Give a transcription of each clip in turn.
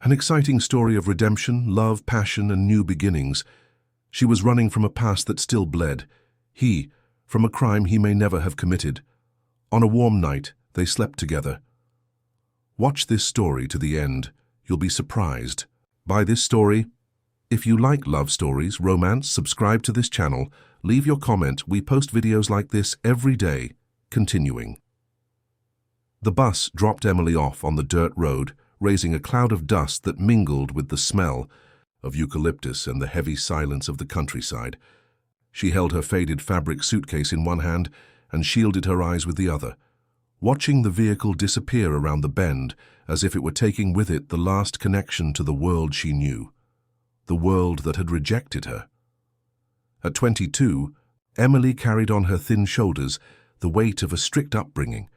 An exciting story of redemption, love, passion, and new beginnings. She was running from a past that still bled. He, from a crime he may never have committed. On a warm night, they slept together. Watch this story to the end. You'll be surprised by this story. If you like love stories, romance, subscribe to this channel. Leave your comment. We post videos like this every day. Continuing. The bus dropped Emily off on the dirt road, raising a cloud of dust that mingled with the smell of eucalyptus and the heavy silence of the countryside. She held her faded fabric suitcase in one hand and shielded her eyes with the other, watching the vehicle disappear around the bend as if it were taking with it the last connection to the world she knew, the world that had rejected her. At 22, Emily carried on her thin shoulders the weight of a strict upbringing,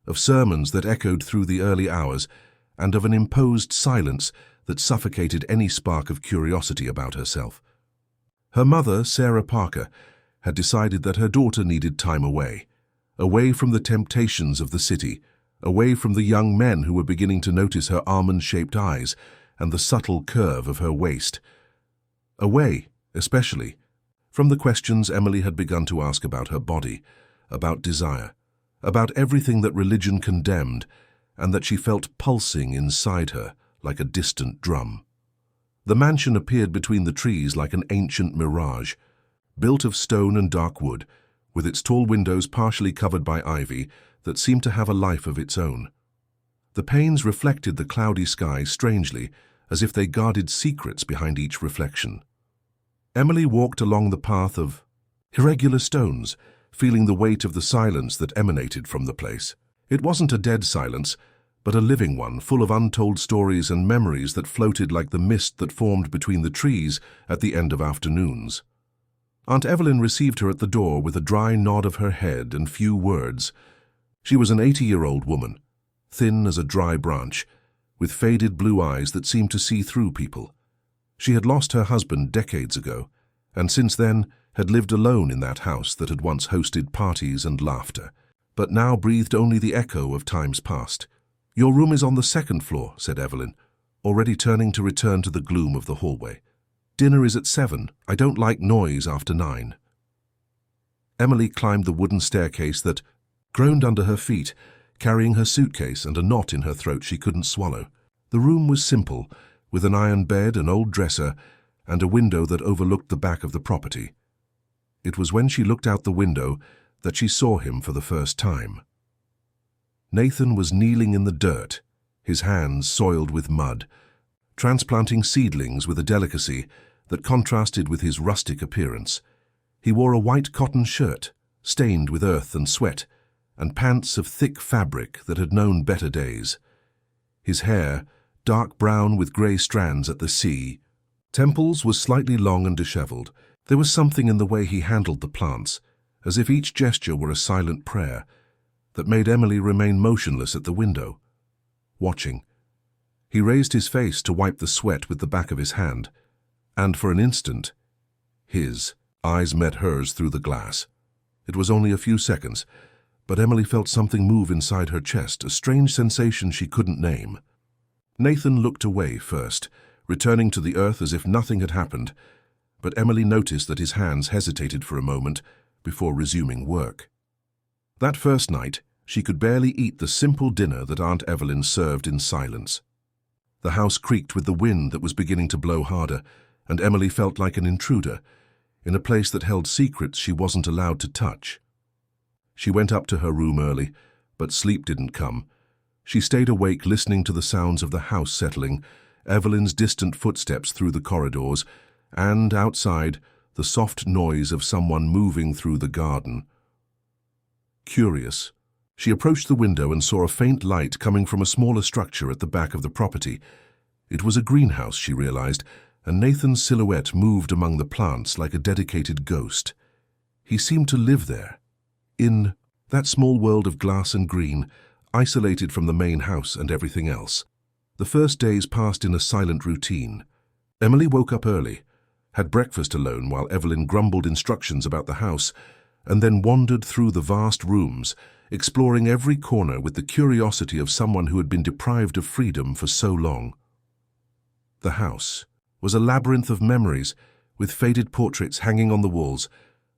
of sermons that echoed through the early hours, and of an imposed silence that suffocated any spark of curiosity about herself. Her mother, Sarah Parker, had decided that her daughter needed time away from the temptations of the city, away from the young men who were beginning to notice her almond-shaped eyes and the subtle curve of her waist. Away, especially, from the questions Emily had begun to ask about her body, about desire, about everything that religion condemned and that she felt pulsing inside her like a distant drum. The mansion appeared between the trees like an ancient mirage, built of stone and dark wood, with its tall windows partially covered by ivy that seemed to have a life of its own. The panes reflected the cloudy sky strangely, as if they guarded secrets behind each reflection. Emily walked along the path of irregular stones, feeling the weight of the silence that emanated from the place. It wasn't a dead silence, but a living one, full of untold stories and memories that floated like the mist that formed between the trees at the end of afternoons. Aunt Evelyn received her at the door with a dry nod of her head and few words. She was an 80-year-old woman, thin as a dry branch, with faded blue eyes that seemed to see through people. She had lost her husband decades ago, and since then had lived alone in that house that had once hosted parties and laughter, but now breathed only the echo of times past. "Your room is on the second floor," said Evelyn, already turning to return to the gloom of the hallway. "Dinner is at 7. I don't like noise after 9. Emily climbed the wooden staircase that groaned under her feet, carrying her suitcase and a knot in her throat she couldn't swallow. The room was simple, with an iron bed, an old dresser, and a window that overlooked the back of the property. It was when she looked out the window that she saw him for the first time. Nathan was kneeling in the dirt, his hands soiled with mud, transplanting seedlings with a delicacy that contrasted with his rustic appearance. He wore a white cotton shirt, stained with earth and sweat, and pants of thick fabric that had known better days. His hair, dark brown with grey strands at the temples, was slightly long and disheveled. There was something in the way he handled the plants, as if each gesture were a silent prayer, that made Emily remain motionless at the window, watching. He raised his face to wipe the sweat with the back of his hand, and for an instant, his eyes met hers through the glass. It was only a few seconds, but Emily felt something move inside her chest, a strange sensation she couldn't name. Nathan looked away first, returning to the earth as if nothing had happened, but Emily noticed that his hands hesitated for a moment before resuming work. That first night, she could barely eat the simple dinner that Aunt Evelyn served in silence. The house creaked with the wind that was beginning to blow harder, and Emily felt like an intruder, in a place that held secrets she wasn't allowed to touch. She went up to her room early, but sleep didn't come. She stayed awake listening to the sounds of the house settling, Evelyn's distant footsteps through the corridors, and, outside, the soft noise of someone moving through the garden. Curious, she approached the window and saw a faint light coming from a smaller structure at the back of the property. It was a greenhouse, she realized, and Nathan's silhouette moved among the plants like a dedicated ghost. He seemed to live there, in that small world of glass and green, isolated from the main house and everything else. The first days passed in a silent routine. Emily woke up early, had breakfast alone while Evelyn grumbled instructions about the house, and then wandered through the vast rooms, exploring every corner with the curiosity of someone who had been deprived of freedom for so long. The house was a labyrinth of memories, with faded portraits hanging on the walls,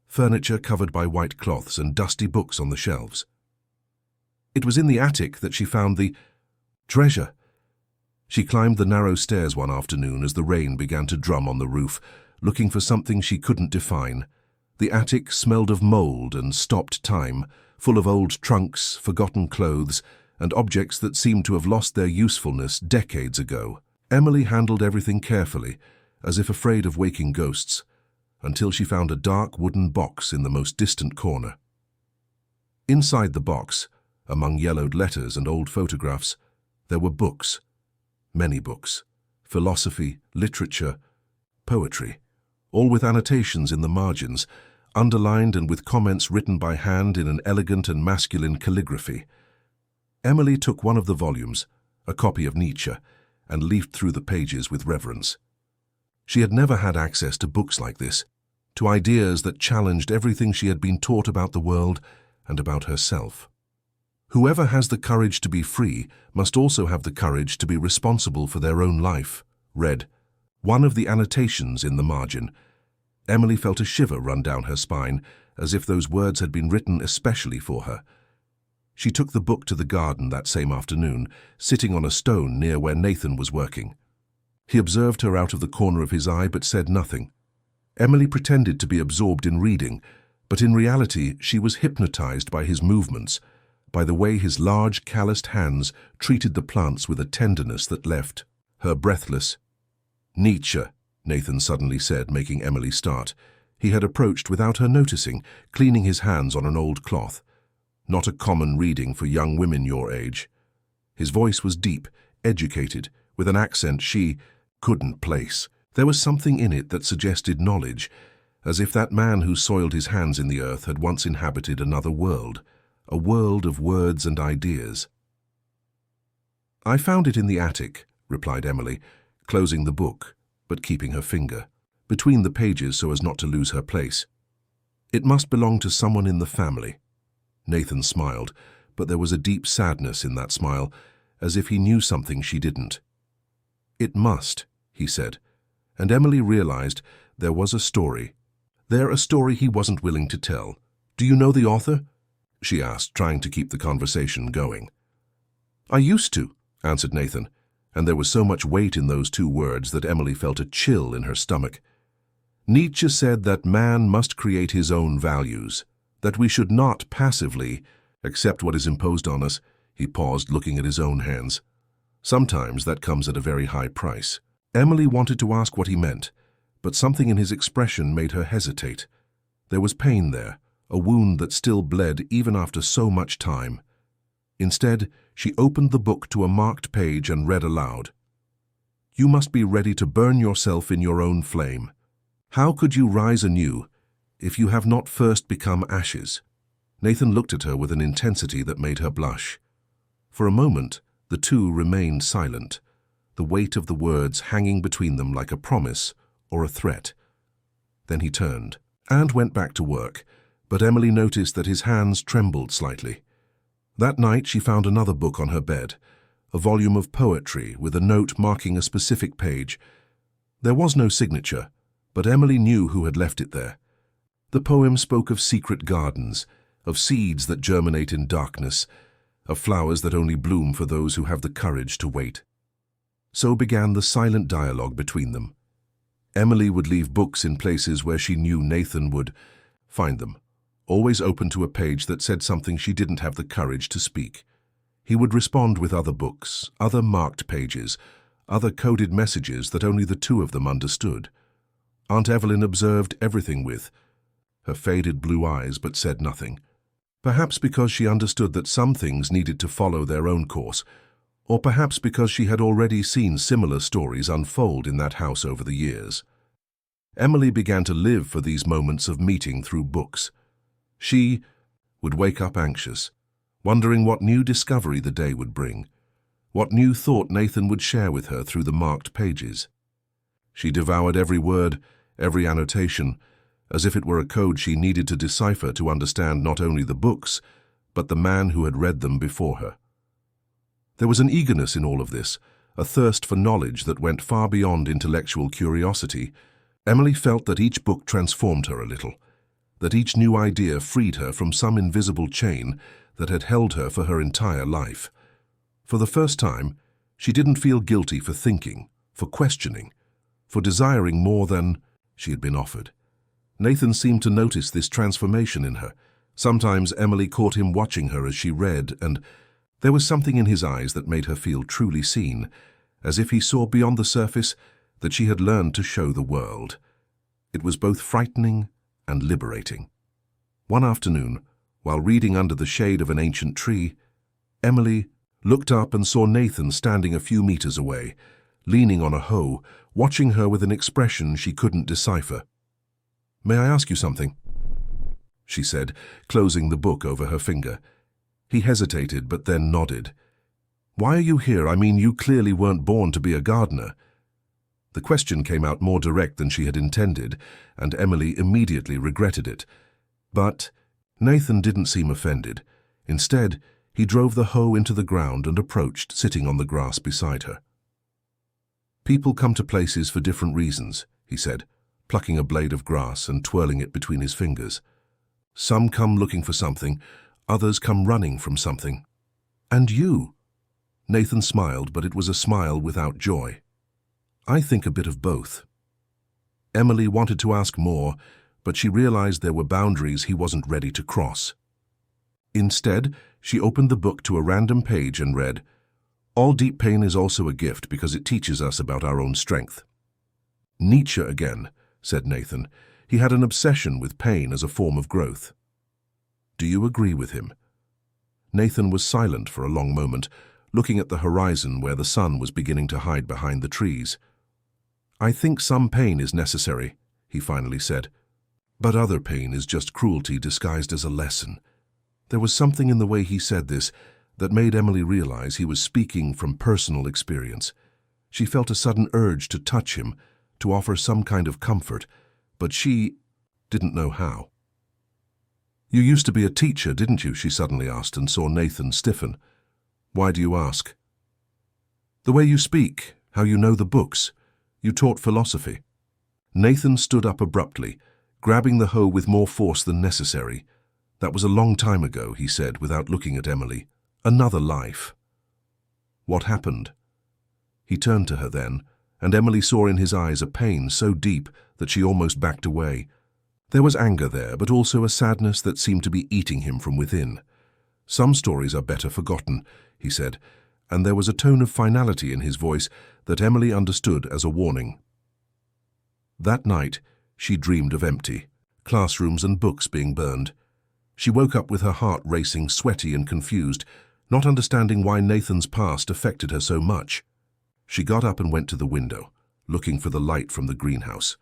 furniture covered by white cloths and dusty books on the shelves. It was in the attic that she found the treasure. She climbed the narrow stairs one afternoon as the rain began to drum on the roof, looking for something she couldn't define. The attic smelled of mold and stopped time, full of old trunks, forgotten clothes, and objects that seemed to have lost their usefulness decades ago. Emily handled everything carefully, as if afraid of waking ghosts, until she found a dark wooden box in the most distant corner. Inside the box, among yellowed letters and old photographs, there were books. Many books. Philosophy, literature, poetry, all with annotations in the margins, underlined and with comments written by hand in an elegant and masculine calligraphy. Emily took one of the volumes, a copy of Nietzsche, and leafed through the pages with reverence. She had never had access to books like this, to ideas that challenged everything she had been taught about the world and about herself. Whoever has the courage to be free must also have the courage to be responsible for their own life, read one of the annotations in the margin. Emily felt a shiver run down her spine, as if those words had been written especially for her. She took the book to the garden that same afternoon, sitting on a stone near where Nathan was working. He observed her out of the corner of his eye but said nothing. Emily pretended to be absorbed in reading, but in reality she was hypnotized by his movements, by the way his large, calloused hands treated the plants with a tenderness that left her breathless. "Nietzsche," Nathan suddenly said, making Emily start. He had approached without her noticing, cleaning his hands on an old cloth. Not a common reading for young women your age. His voice was deep, educated, with an accent she couldn't place. There was something in it that suggested knowledge, as if that man who soiled his hands in the earth had once inhabited another world, a world of words and ideas. "I found it in the attic," replied Emily, closing the book, but keeping her finger between the pages so as not to lose her place. "It must belong to someone in the family." Nathan smiled, but there was a deep sadness in that smile, as if he knew something she didn't. "It must," he said, and Emily realized there was a story. A story he wasn't willing to tell. "Do you know the author?" she asked, trying to keep the conversation going. "I used to," answered Nathan, and there was so much weight in those two words that Emily felt a chill in her stomach. "Nietzsche said that man must create his own values, that we should not passively accept what is imposed on us." He paused, looking at his own hands. "Sometimes that comes at a very high price." Emily wanted to ask what he meant, but something in his expression made her hesitate. There was pain there, a wound that still bled even after so much time. Instead, she opened the book to a marked page and read aloud. "You must be ready to burn yourself in your own flame. How could you rise anew if you have not first become ashes?" Nathan looked at her with an intensity that made her blush. For a moment, the two remained silent, the weight of the words hanging between them like a promise or a threat. Then he turned and went back to work, but Emily noticed that his hands trembled slightly. That night she found another book on her bed, a volume of poetry with a note marking a specific page. There was no signature, but Emily knew who had left it there. The poem spoke of secret gardens, of seeds that germinate in darkness, of flowers that only bloom for those who have the courage to wait. So began the silent dialogue between them. Emily would leave books in places where she knew Nathan would find them, always open to a page that said something she didn't have the courage to speak. He would respond with other books, other marked pages, other coded messages that only the two of them understood. Aunt Evelyn observed everything with her faded blue eyes but said nothing. Perhaps because she understood that some things needed to follow their own course, or perhaps because she had already seen similar stories unfold in that house over the years. Emily began to live for these moments of meeting through books. She would wake up anxious, wondering what new discovery the day would bring, what new thought Nathan would share with her through the marked pages. She devoured every word, every annotation, as if it were a code she needed to decipher to understand not only the books, but the man who had read them before her. There was an eagerness in all of this, a thirst for knowledge that went far beyond intellectual curiosity. Emily felt that each book transformed her a little, that each new idea freed her from some invisible chain that had held her for her entire life. For the first time, she didn't feel guilty for thinking, for questioning, for desiring more than she had been offered. Nathan seemed to notice this transformation in her. Sometimes Emily caught him watching her as she read, and there was something in his eyes that made her feel truly seen, as if he saw beyond the surface that she had learned to show the world. It was both frightening and liberating. One afternoon, while reading under the shade of an ancient tree, Emily looked up and saw Nathan standing a few meters away, leaning on a hoe, watching her with an expression she couldn't decipher. "May I ask you something?" she said, closing the book over her finger. He hesitated, but then nodded. "Why are you here? I mean, you clearly weren't born to be a gardener." The question came out more direct than she had intended, and Emily immediately regretted it. But Nathan didn't seem offended. Instead, he drove the hoe into the ground and approached, sitting on the grass beside her. "People come to places for different reasons," he said, plucking a blade of grass and twirling it between his fingers. "Some come looking for something, others come running from something. And you?" Nathan smiled, but it was a smile without joy. "I think a bit of both." Emily wanted to ask more, but she realized there were boundaries he wasn't ready to cross. Instead, she opened the book to a random page and read, "All deep pain is also a gift because it teaches us about our own strength." "Nietzsche again," said Nathan. He had an obsession with pain as a form of growth. "Do you agree with him?" Nathan was silent for a long moment, looking at the horizon where the sun was beginning to hide behind the trees. "I think some pain is necessary," he finally said. "But other pain is just cruelty disguised as a lesson." There was something in the way he said this that made Emily realize he was speaking from personal experience. She felt a sudden urge to touch him, to offer some kind of comfort, but she didn't know how. "You used to be a teacher, didn't you?" she suddenly asked, and saw Nathan stiffen. "Why do you ask?" "The way you speak, how you know the books. You taught philosophy." Nathan stood up abruptly, grabbing the hoe with more force than necessary. "That was a long time ago," he said, without looking at Emily. "Another life." "What happened?" He turned to her then, and Emily saw in his eyes a pain so deep that she almost backed away. There was anger there, but also a sadness that seemed to be eating him from within. "Some stories are better forgotten," he said, and there was a tone of finality in his voice that Emily understood as a warning. That night, she dreamed of empty classrooms and books being burned. She woke up with her heart racing, sweaty and confused, not understanding why Nathan's past affected her so much. She got up and went to the window, looking for the light from the greenhouse.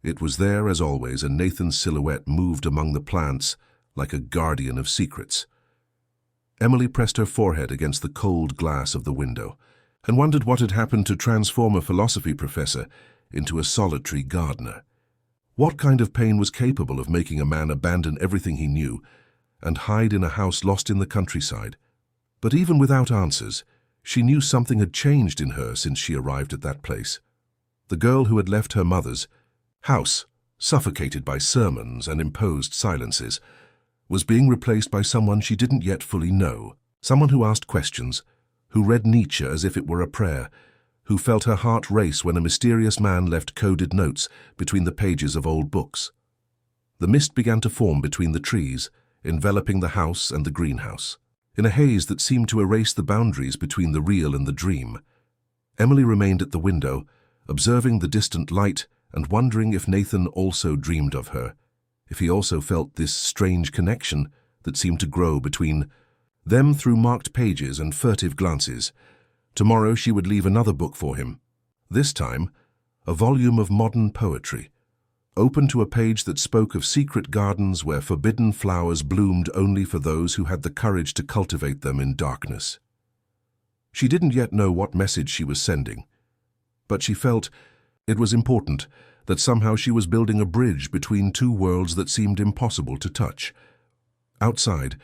It was there, as always, and Nathan's silhouette moved among the plants like a guardian of secrets. Emily pressed her forehead against the cold glass of the window and wondered what had happened to transform a philosophy professor into a solitary gardener. What kind of pain was capable of making a man abandon everything he knew and hide in a house lost in the countryside? But even without answers, she knew something had changed in her since she arrived at that place. The girl who had left her mother's house, suffocated by sermons and imposed silences, was being replaced by someone she didn't yet fully know, someone who asked questions, who read Nietzsche as if it were a prayer, who felt her heart race when a mysterious man left coded notes between the pages of old books. The mist began to form between the trees, enveloping the house and the greenhouse, in a haze that seemed to erase the boundaries between the real and the dream. Emily remained at the window, observing the distant light and wondering if Nathan also dreamed of her, if he also felt this strange connection that seemed to grow between them through marked pages and furtive glances. Tomorrow she would leave another book for him, this time a volume of modern poetry, open to a page that spoke of secret gardens where forbidden flowers bloomed only for those who had the courage to cultivate them in darkness. She didn't yet know what message she was sending, but she felt it was important that somehow she was building a bridge between two worlds that seemed impossible to touch. Outside,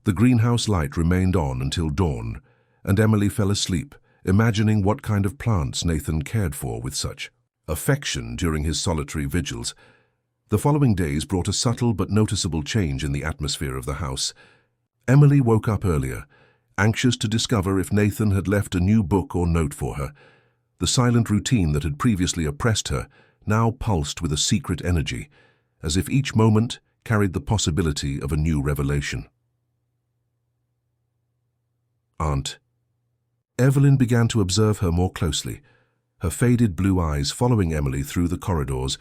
the greenhouse light remained on until dawn, and Emily fell asleep imagining what kind of plants Nathan cared for with such affection during his solitary vigils. The following days brought a subtle but noticeable change in the atmosphere of the house. Emily woke up earlier, anxious to discover if Nathan had left a new book or note for her. The silent routine that had previously oppressed her now pulsed with a secret energy, as if each moment carried the possibility of a new revelation. Aunt. Evelyn began to observe her more closely, her faded blue eyes following Emily through the corridors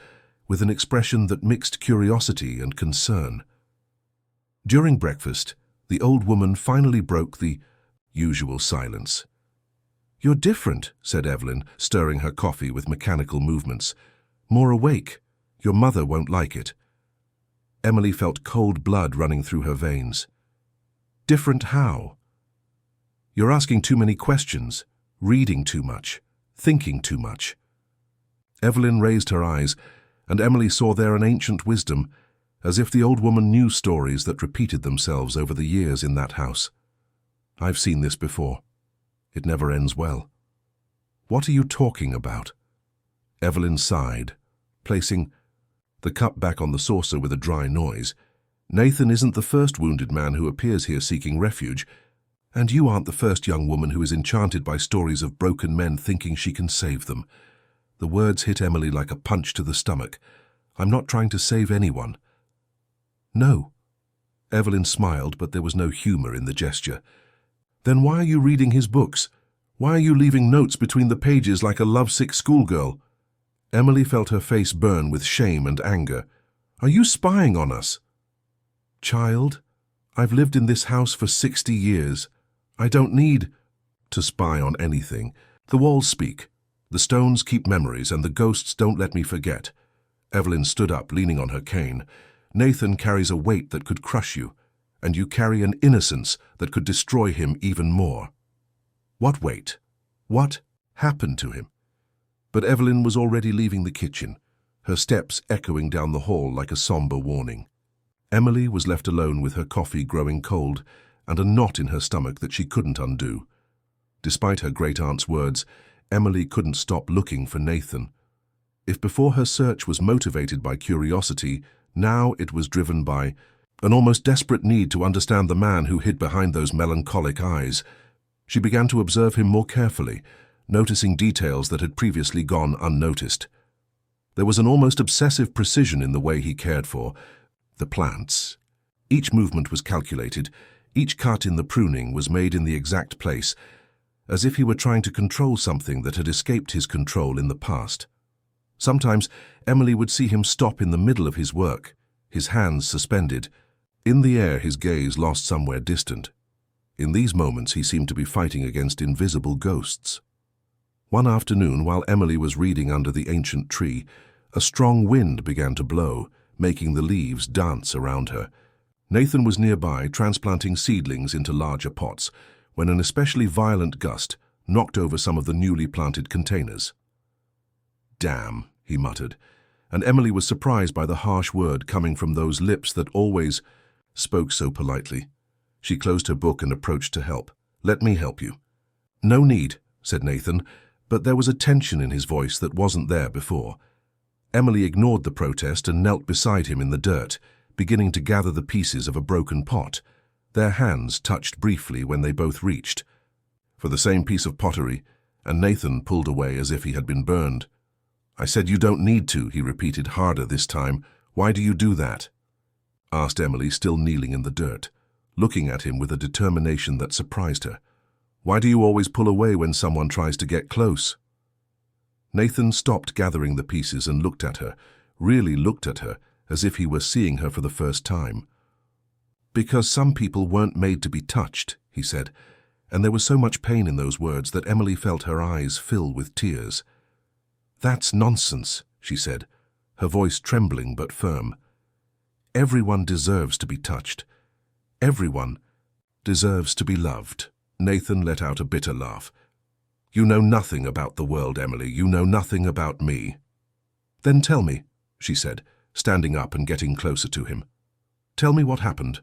with an expression that mixed curiosity and concern. During breakfast, the old woman finally broke the usual silence. "You're different," said Evelyn, stirring her coffee with mechanical movements. "More awake. Your mother won't like it." Emily felt cold blood running through her veins. "Different how?" "You're asking too many questions, reading too much, thinking too much." Evelyn raised her eyes, and Emily saw there an ancient wisdom, as if the old woman knew stories that repeated themselves over the years in that house. "I've seen this before. It never ends well." "What are you talking about?" Evelyn sighed, placing the cup back on the saucer with a dry noise. "Nathan isn't the first wounded man who appears here seeking refuge, and you aren't the first young woman who is enchanted by stories of broken men thinking she can save them." The words hit Emily like a punch to the stomach. "I'm not trying to save anyone." "No." Evelyn smiled, but there was no humor in the gesture. "Then why are you reading his books? Why are you leaving notes between the pages like a lovesick schoolgirl?" Emily felt her face burn with shame and anger. "Are you spying on us?" "Child, I've lived in this house for 60 years. I don't need to spy on anything. The walls speak. The stones keep memories, and the ghosts don't let me forget." Evelyn stood up, leaning on her cane. "Nathan carries a weight that could crush you, and you carry an innocence that could destroy him even more." "What weight? What happened to him?" But Evelyn was already leaving the kitchen, her steps echoing down the hall like a somber warning. Emily was left alone with her coffee growing cold and a knot in her stomach that she couldn't undo. Despite her great-aunt's words, Emily couldn't stop looking for Nathan. If before her search was motivated by curiosity, now it was driven by an almost desperate need to understand the man who hid behind those melancholic eyes. She began to observe him more carefully, noticing details that had previously gone unnoticed. There was an almost obsessive precision in the way he cared for the plants. Each movement was calculated, each cut in the pruning was made in the exact place, as if he were trying to control something that had escaped his control in the past. Sometimes Emily would see him stop in the middle of his work, his hands suspended. In the air, his gaze lost somewhere distant. In these moments, he seemed to be fighting against invisible ghosts. One afternoon, while Emily was reading under the ancient tree, a strong wind began to blow, making the leaves dance around her. Nathan was nearby, transplanting seedlings into larger pots, when an especially violent gust knocked over some of the newly planted containers. "Damn," he muttered, and Emily was surprised by the harsh word coming from those lips that always spoke so politely. She closed her book and approached to help. "Let me help you." "No need," said Nathan, but there was a tension in his voice that wasn't there before. Emily ignored the protest and knelt beside him in the dirt, beginning to gather the pieces of a broken pot. Their hands touched briefly when they both reached for the same piece of pottery, and Nathan pulled away as if he had been burned. "I said you don't need to," he repeated harder this time. "Why do you do that?" asked Emily, still kneeling in the dirt, looking at him with a determination that surprised her. "Why do you always pull away when someone tries to get close?" Nathan stopped gathering the pieces and looked at her, really looked at her, as if he were seeing her for the first time. "Because some people weren't made to be touched," he said, and there was so much pain in those words that Emily felt her eyes fill with tears. "That's nonsense," she said, her voice trembling but firm. "Everyone deserves to be touched. Everyone deserves to be loved." Nathan let out a bitter laugh. "You know nothing about the world, Emily. You know nothing about me." "Then tell me," she said, standing up and getting closer to him. "Tell me what happened.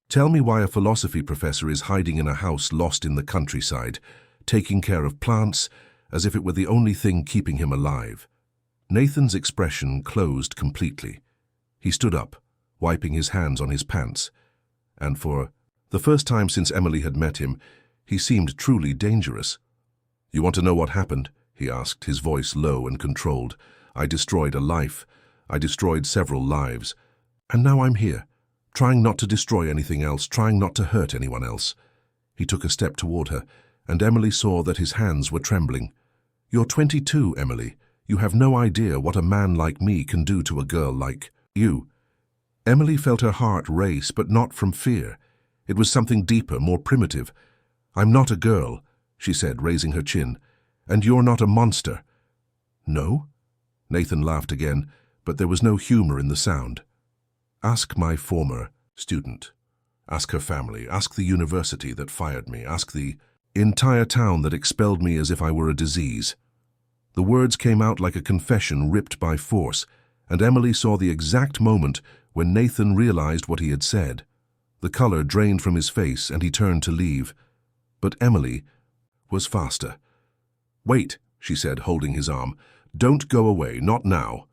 Tell me why a philosophy professor is hiding in a house lost in the countryside. taking care of plants, as if it were the only thing keeping him alive. Nathan's expression closed completely. He stood up, wiping his hands on his pants, and for the first time since Emily had met him, he seemed truly dangerous. "You want to know what happened?" he asked, his voice low and controlled. "I destroyed a life. I destroyed several lives. And now I'm here, trying not to destroy anything else, trying not to hurt anyone else." He took a step toward her, and Emily saw that his hands were trembling. "You're 22, Emily. You have no idea what a man like me can do to a girl like you." Emily felt her heart race, but not from fear. It was something deeper, more primitive. "I'm not a girl," she said, raising her chin. "And you're not a monster." "No?" Nathan laughed again, but there was no humor in the sound. "Ask my former student. Ask her family. Ask the university that fired me. Ask the entire town that expelled me as if I were a disease." The words came out like a confession ripped by force, and Emily saw the exact moment when Nathan realized what he had said. The color drained from his face, and he turned to leave. But Emily was faster. "Wait," she said, holding his arm. "Don't go away, not now."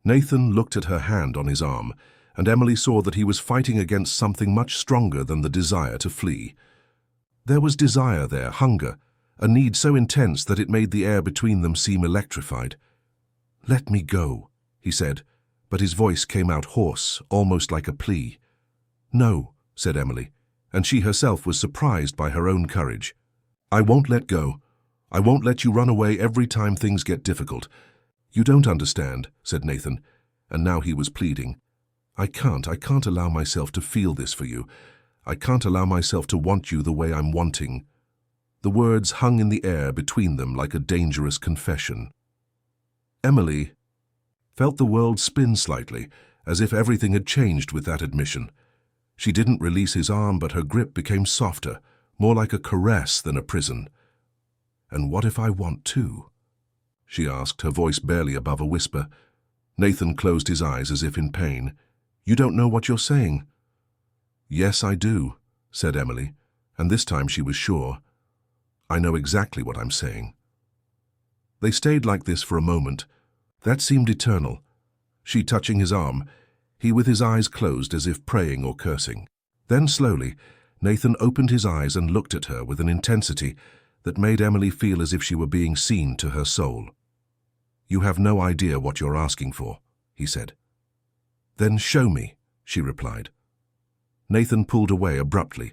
Nathan looked at her hand on his arm, and Emily saw that he was fighting against something much stronger than the desire to flee. There was desire there, hunger, a need so intense that it made the air between them seem electrified. "Let me go," he said, but his voice came out hoarse, almost like a plea. "No," said Emily, and she herself was surprised by her own courage. "I won't let go. I won't let you run away every time things get difficult." "You don't understand," said Nathan, and now he was pleading. I can't allow myself to feel this for you. I can't allow myself to want you the way I'm wanting." The words hung in the air between them like a dangerous confession. Emily felt the world spin slightly, as if everything had changed with that admission. She didn't release his arm, but her grip became softer, more like a caress than a prison. "And what if I want to?" she asked, her voice barely above a whisper. Nathan closed his eyes as if in pain. "You don't know what you're saying." "Yes, I do," said Emily, and this time she was sure. "I know exactly what I'm saying." They stayed like this for a moment. That seemed eternal. She touching his arm, he with his eyes closed as if praying or cursing. Then slowly, Nathan opened his eyes and looked at her with an intensity that made Emily feel as if she were being seen to her soul. "You have no idea what you're asking for," he said. "Then show me," she replied. Nathan pulled away abruptly,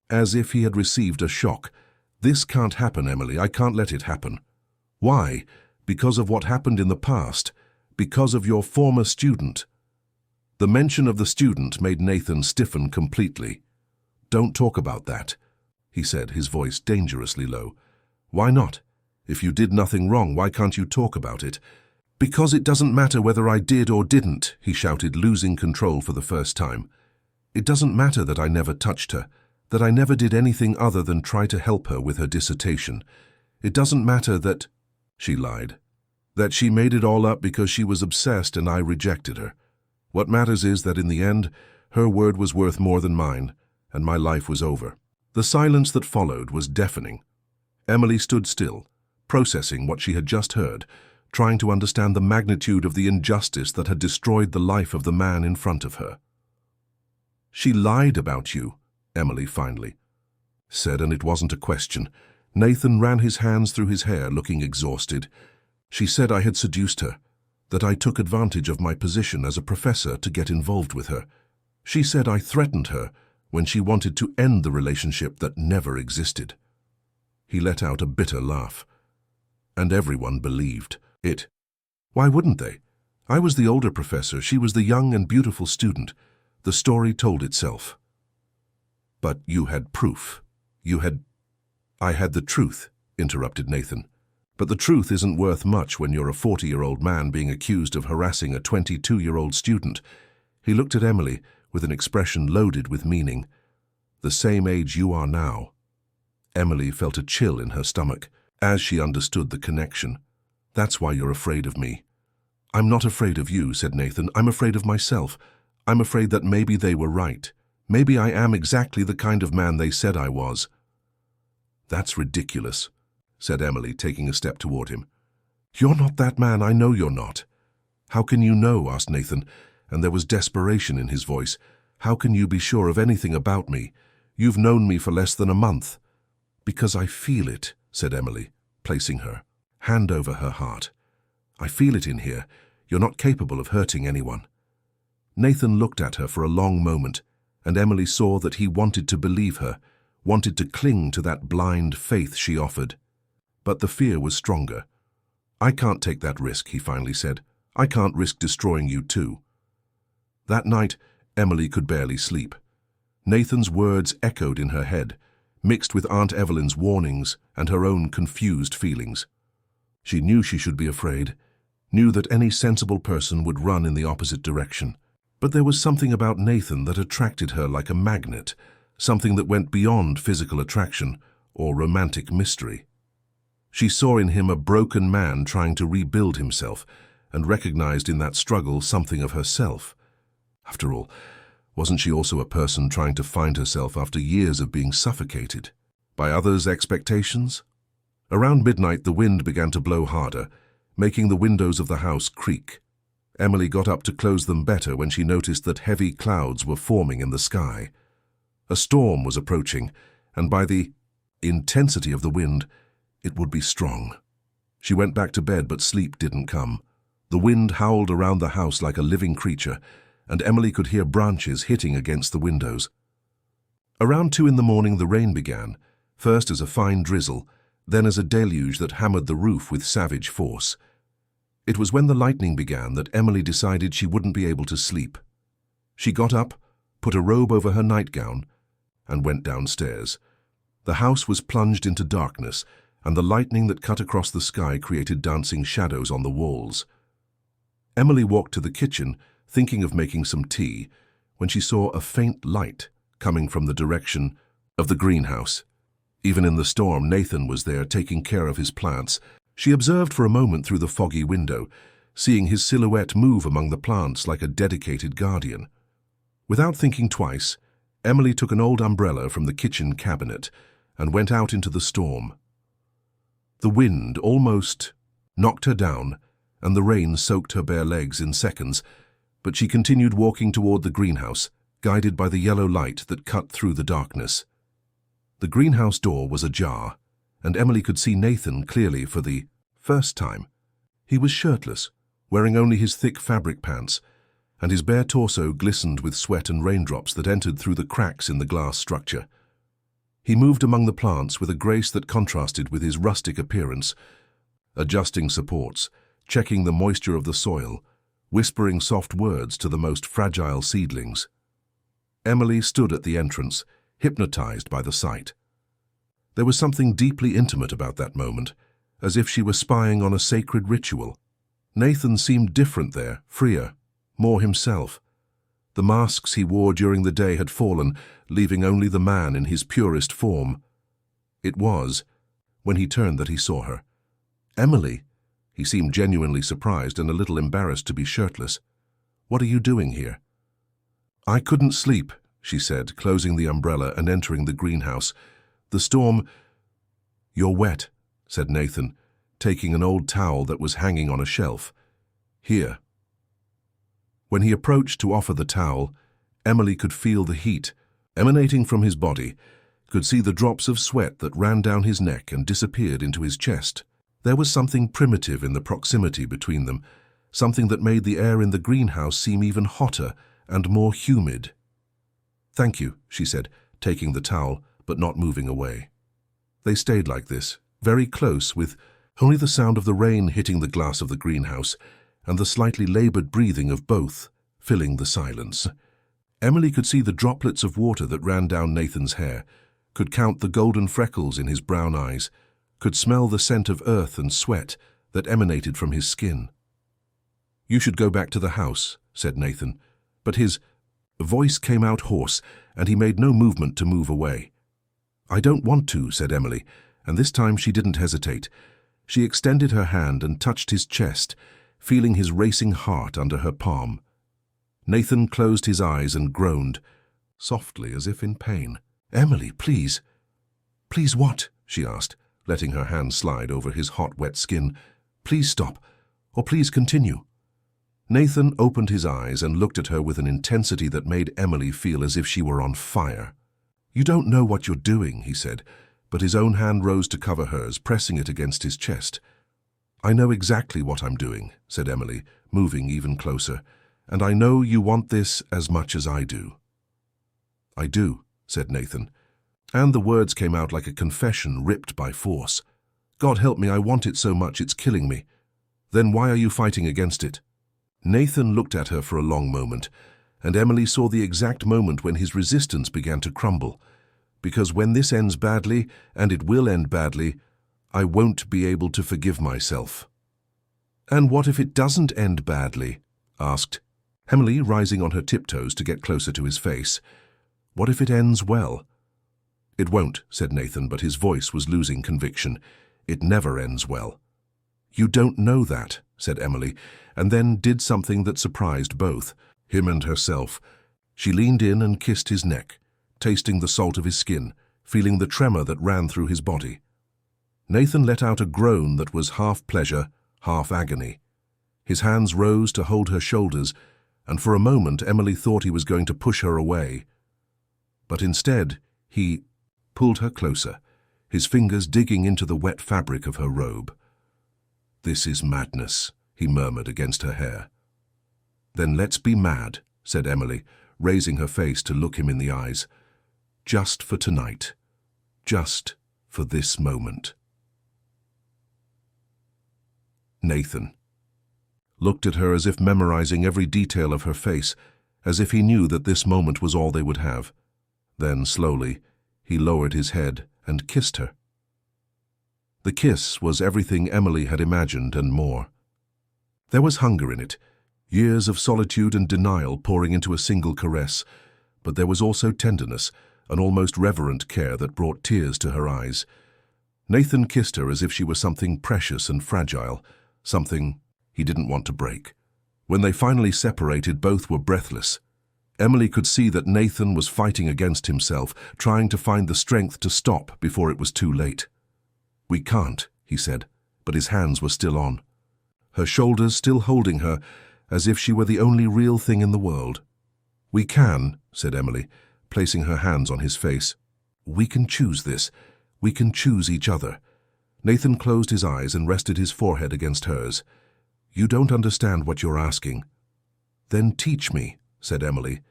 as if he had received a shock. "This can't happen, Emily. I can't let it happen." "Why?" "Because of what happened in the past. Because of your former student." The mention of the student made Nathan stiffen completely. "Don't talk about that," he said, his voice dangerously low. "Why not? If you did nothing wrong, why can't you talk about it?" "Because it doesn't matter whether I did or didn't," he shouted, losing control for the first time. "It doesn't matter that I never touched her, that I never did anything other than try to help her with her dissertation. It doesn't matter that," she lied, "that she made it all up because she was obsessed and I rejected her. What matters is that in the end, her word was worth more than mine, and my life was over." The silence that followed was deafening. Emily stood still, processing what she had just heard, trying to understand the magnitude of the injustice that had destroyed the life of the man in front of her. "She lied about you," Emily finally said, and it wasn't a question. Nathan ran his hands through his hair, looking exhausted. "She said I had seduced her, that I took advantage of my position as a professor to get involved with her. She said I threatened her when she wanted to end the relationship that never existed." He let out a bitter laugh. "And everyone believed it. Why wouldn't they? I was the older professor, she was the young and beautiful student. The story told itself." "But you had proof. You had—" "I had the truth," interrupted Nathan. "But the truth isn't worth much when you're a 40-year-old man being accused of harassing a 22-year-old student." He looked at Emily with an expression loaded with meaning. "The same age you are now." Emily felt a chill in her stomach as she understood the connection. "That's why you're afraid of me." "I'm not afraid of you," said Nathan. "I'm afraid of myself. I'm afraid that maybe they were right. Maybe I am exactly the kind of man they said I was." "That's ridiculous," said Emily, taking a step toward him. "You're not that man, I know you're not." "How can you know?" asked Nathan, and there was desperation in his voice. "How can you be sure of anything about me? You've known me for less than a month." "Because I feel it," said Emily, placing her hand over her heart. "I feel it in here. You're not capable of hurting anyone." Nathan looked at her for a long moment, and Emily saw that he wanted to believe her, wanted to cling to that blind faith she offered. But the fear was stronger. "I can't take that risk," he finally said. "I can't risk destroying you too." That night, Emily could barely sleep. Nathan's words echoed in her head, mixed with Aunt Evelyn's warnings and her own confused feelings. She knew she should be afraid, knew that any sensible person would run in the opposite direction. But there was something about Nathan that attracted her like a magnet, something that went beyond physical attraction or romantic mystery. She saw in him a broken man trying to rebuild himself, and recognized in that struggle something of herself. After all, wasn't she also a person trying to find herself after years of being suffocated by others' expectations? Around midnight, the wind began to blow harder, making the windows of the house creak. Emily got up to close them better when she noticed that heavy clouds were forming in the sky. A storm was approaching, and by the intensity of the wind, it would be strong. She went back to bed, but sleep didn't come. The wind howled around the house like a living creature, and Emily could hear branches hitting against the windows. Around 2 in the morning, the rain began, first as a fine drizzle, then as a deluge that hammered the roof with savage force. It was when the lightning began that Emily decided she wouldn't be able to sleep. She got up, put a robe over her nightgown, and went downstairs. The house was plunged into darkness, and the lightning that cut across the sky created dancing shadows on the walls. Emily walked to the kitchen, thinking of making some tea, when she saw a faint light coming from the direction of the greenhouse. Even in the storm, Nathan was there taking care of his plants. She observed for a moment through the foggy window, seeing his silhouette move among the plants like a dedicated guardian. Without thinking twice, Emily took an old umbrella from the kitchen cabinet and went out into the storm. The wind almost knocked her down, and the rain soaked her bare legs in seconds, but she continued walking toward the greenhouse, guided by the yellow light that cut through the darkness. The greenhouse door was ajar, and Emily could see Nathan clearly for the first time. He was shirtless, wearing only his thick fabric pants, and his bare torso glistened with sweat and raindrops that entered through the cracks in the glass structure. He moved among the plants with a grace that contrasted with his rustic appearance, adjusting supports, checking the moisture of the soil, whispering soft words to the most fragile seedlings. Emily stood at the entrance, hypnotized by the sight. There was something deeply intimate about that moment, as if she were spying on a sacred ritual. Nathan seemed different there, freer, more himself. The masks he wore during the day had fallen, leaving only the man in his purest form. It was, when he turned, that he saw her. "Emily." He seemed genuinely surprised and a little embarrassed to be shirtless. "What are you doing here?" "I couldn't sleep," she said, closing the umbrella and entering the greenhouse. "The storm—" "You're wet," said Nathan, taking an old towel that was hanging on a shelf. "Here." When he approached to offer the towel, Emily could feel the heat emanating from his body, could see the drops of sweat that ran down his neck and disappeared into his chest. There was something primitive in the proximity between them, something that made the air in the greenhouse seem even hotter and more humid. "Thank you," she said, taking the towel, but not moving away. They stayed like this, very close, with only the sound of the rain hitting the glass of the greenhouse and the slightly labored breathing of both filling the silence. Emily could see the droplets of water that ran down Nathan's hair, could count the golden freckles in his brown eyes, could smell the scent of earth and sweat that emanated from his skin. "You should go back to the house," said Nathan, but his voice came out hoarse, and he made no movement to move away. "I don't want to," said Emily, and this time she didn't hesitate. She extended her hand and touched his chest, feeling his racing heart under her palm. Nathan closed his eyes and groaned, softly as if in pain. "Emily, please." "Please what?" she asked, letting her hand slide over his hot, wet skin. "Please stop, or please continue." Nathan opened his eyes and looked at her with an intensity that made Emily feel as if she were on fire. "You don't know what you're doing," he said, but his own hand rose to cover hers, pressing it against his chest. "I know exactly what I'm doing," said Emily, moving even closer, "and I know you want this as much as I do." "I do," said Nathan, and the words came out like a confession ripped by force. "God help me, I want it so much it's killing me." "Then why are you fighting against it?" Nathan looked at her for a long moment, and Emily saw the exact moment when his resistance began to crumble. "Because when this ends badly, and it will end badly, I won't be able to forgive myself." "And what if it doesn't end badly?" asked Emily, rising on her tiptoes to get closer to his face. "What if it ends well?" "It won't," said Nathan, but his voice was losing conviction. "It never ends well." "You don't know that," said Emily, and then did something that surprised both, him and herself. She leaned in and kissed his neck, tasting the salt of his skin, feeling the tremor that ran through his body. Nathan let out a groan that was half pleasure, half agony. His hands rose to hold her shoulders, and for a moment Emily thought he was going to push her away. But instead, he pulled her closer, his fingers digging into the wet fabric of her robe. "This is madness," he murmured against her hair. "Then let's be mad," said Emily, raising her face to look him in the eyes. "Just for tonight. Just for this moment." Nathan looked at her as if memorizing every detail of her face, as if he knew that this moment was all they would have. Then, slowly, he lowered his head and kissed her. The kiss was everything Emily had imagined and more. There was hunger in it, years of solitude and denial pouring into a single caress, but there was also tenderness, an almost reverent care that brought tears to her eyes. Nathan kissed her as if she were something precious and fragile, something he didn't want to break. When they finally separated, both were breathless. Emily could see that Nathan was fighting against himself, trying to find the strength to stop before it was too late. "We can't," he said, but his hands were still on, her shoulders still holding her, as if she were the only real thing in the world. "We can," said Emily, placing her hands on his face. "We can choose this. We can choose each other." Nathan closed his eyes and rested his forehead against hers. "You don't understand what you're asking." "Then teach me," said Emily.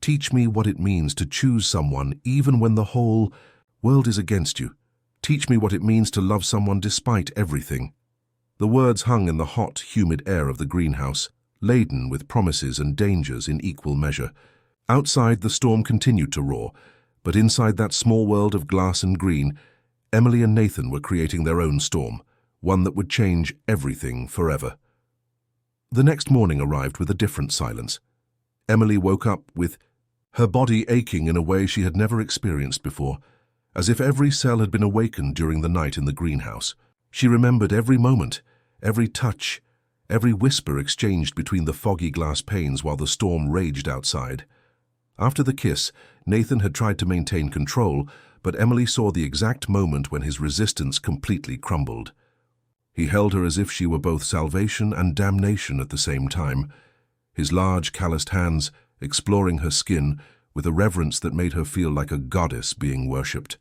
"Teach me what it means to choose someone even when the whole world is against you. Teach me what it means to love someone despite everything." The words hung in the hot, humid air of the greenhouse, laden with promises and dangers in equal measure. Outside, the storm continued to roar, but inside that small world of glass and green, Emily and Nathan were creating their own storm, one that would change everything forever. The next morning arrived with a different silence. Emily woke up with her body aching in a way she had never experienced before, as if every cell had been awakened during the night in the greenhouse. She remembered every moment, every touch, every whisper exchanged between the foggy glass panes while the storm raged outside. After the kiss, Nathan had tried to maintain control, but Emily saw the exact moment when his resistance completely crumbled. He held her as if she were both salvation and damnation at the same time, his large, calloused hands exploring her skin with a reverence that made her feel like a goddess being worshipped.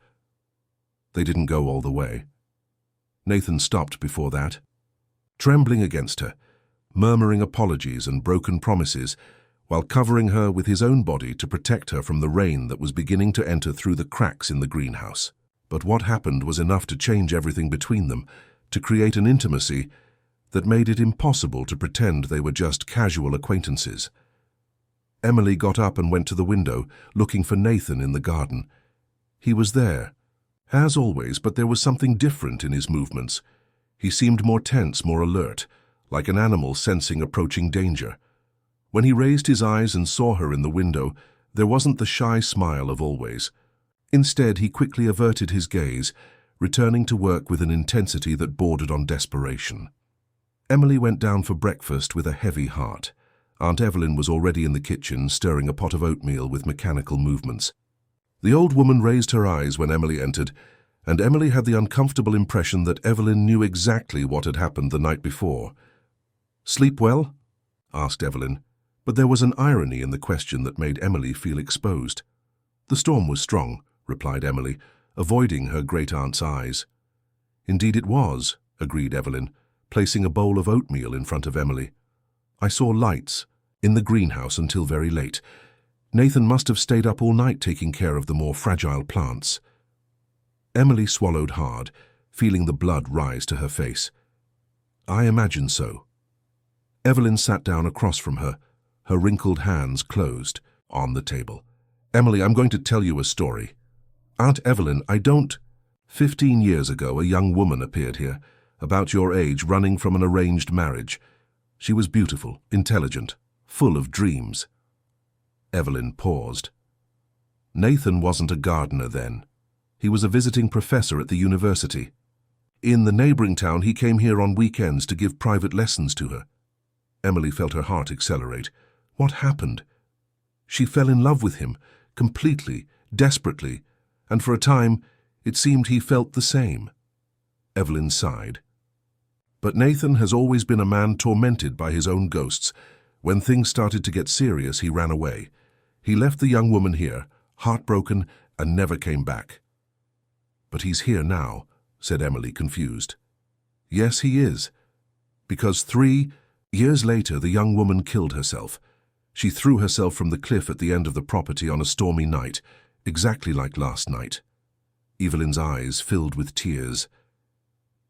They didn't go all the way. Nathan stopped before that, trembling against her, murmuring apologies and broken promises, while covering her with his own body to protect her from the rain that was beginning to enter through the cracks in the greenhouse. But what happened was enough to change everything between them, to create an intimacy that made it impossible to pretend they were just casual acquaintances. Emily got up and went to the window, looking for Nathan in the garden. He was there, as always, but there was something different in his movements. He seemed more tense, more alert, like an animal sensing approaching danger. When he raised his eyes and saw her in the window, there wasn't the shy smile of always. Instead, he quickly averted his gaze, returning to work with an intensity that bordered on desperation. Emily went down for breakfast with a heavy heart. Aunt Evelyn was already in the kitchen, stirring a pot of oatmeal with mechanical movements. The old woman raised her eyes when Emily entered, and Emily had the uncomfortable impression that Evelyn knew exactly what had happened the night before. "Sleep well?" asked Evelyn, but there was an irony in the question that made Emily feel exposed. "The storm was strong," replied Emily, avoiding her great-aunt's eyes. "Indeed it was," agreed Evelyn, placing a bowl of oatmeal in front of Emily. "I saw lights in the greenhouse until very late. Nathan must have stayed up all night taking care of the more fragile plants." Emily swallowed hard, feeling the blood rise to her face. "I imagine so." Evelyn sat down across from her, her wrinkled hands closed on the table. "Emily, I'm going to tell you a story. Aunt Evelyn, 15 years ago, a young woman appeared here, about your age, running from an arranged marriage. She was beautiful, intelligent, full of dreams." Evelyn paused. "Nathan wasn't a gardener then. He was a visiting professor at the university. In the neighboring town, he came here on weekends to give private lessons to her." Emily felt her heart accelerate. What happened? She fell in love with him, completely, desperately, and for a time it seemed he felt the same. Evelyn sighed. "But Nathan has always been a man tormented by his own ghosts. When things started to get serious, he ran away. He left the young woman here, heartbroken, and never came back." "But he's here now," said Emily, confused. "Yes, he is. Because 3 years later, the young woman killed herself. She threw herself from the cliff at the end of the property on a stormy night, exactly like last night." Evelyn's eyes filled with tears.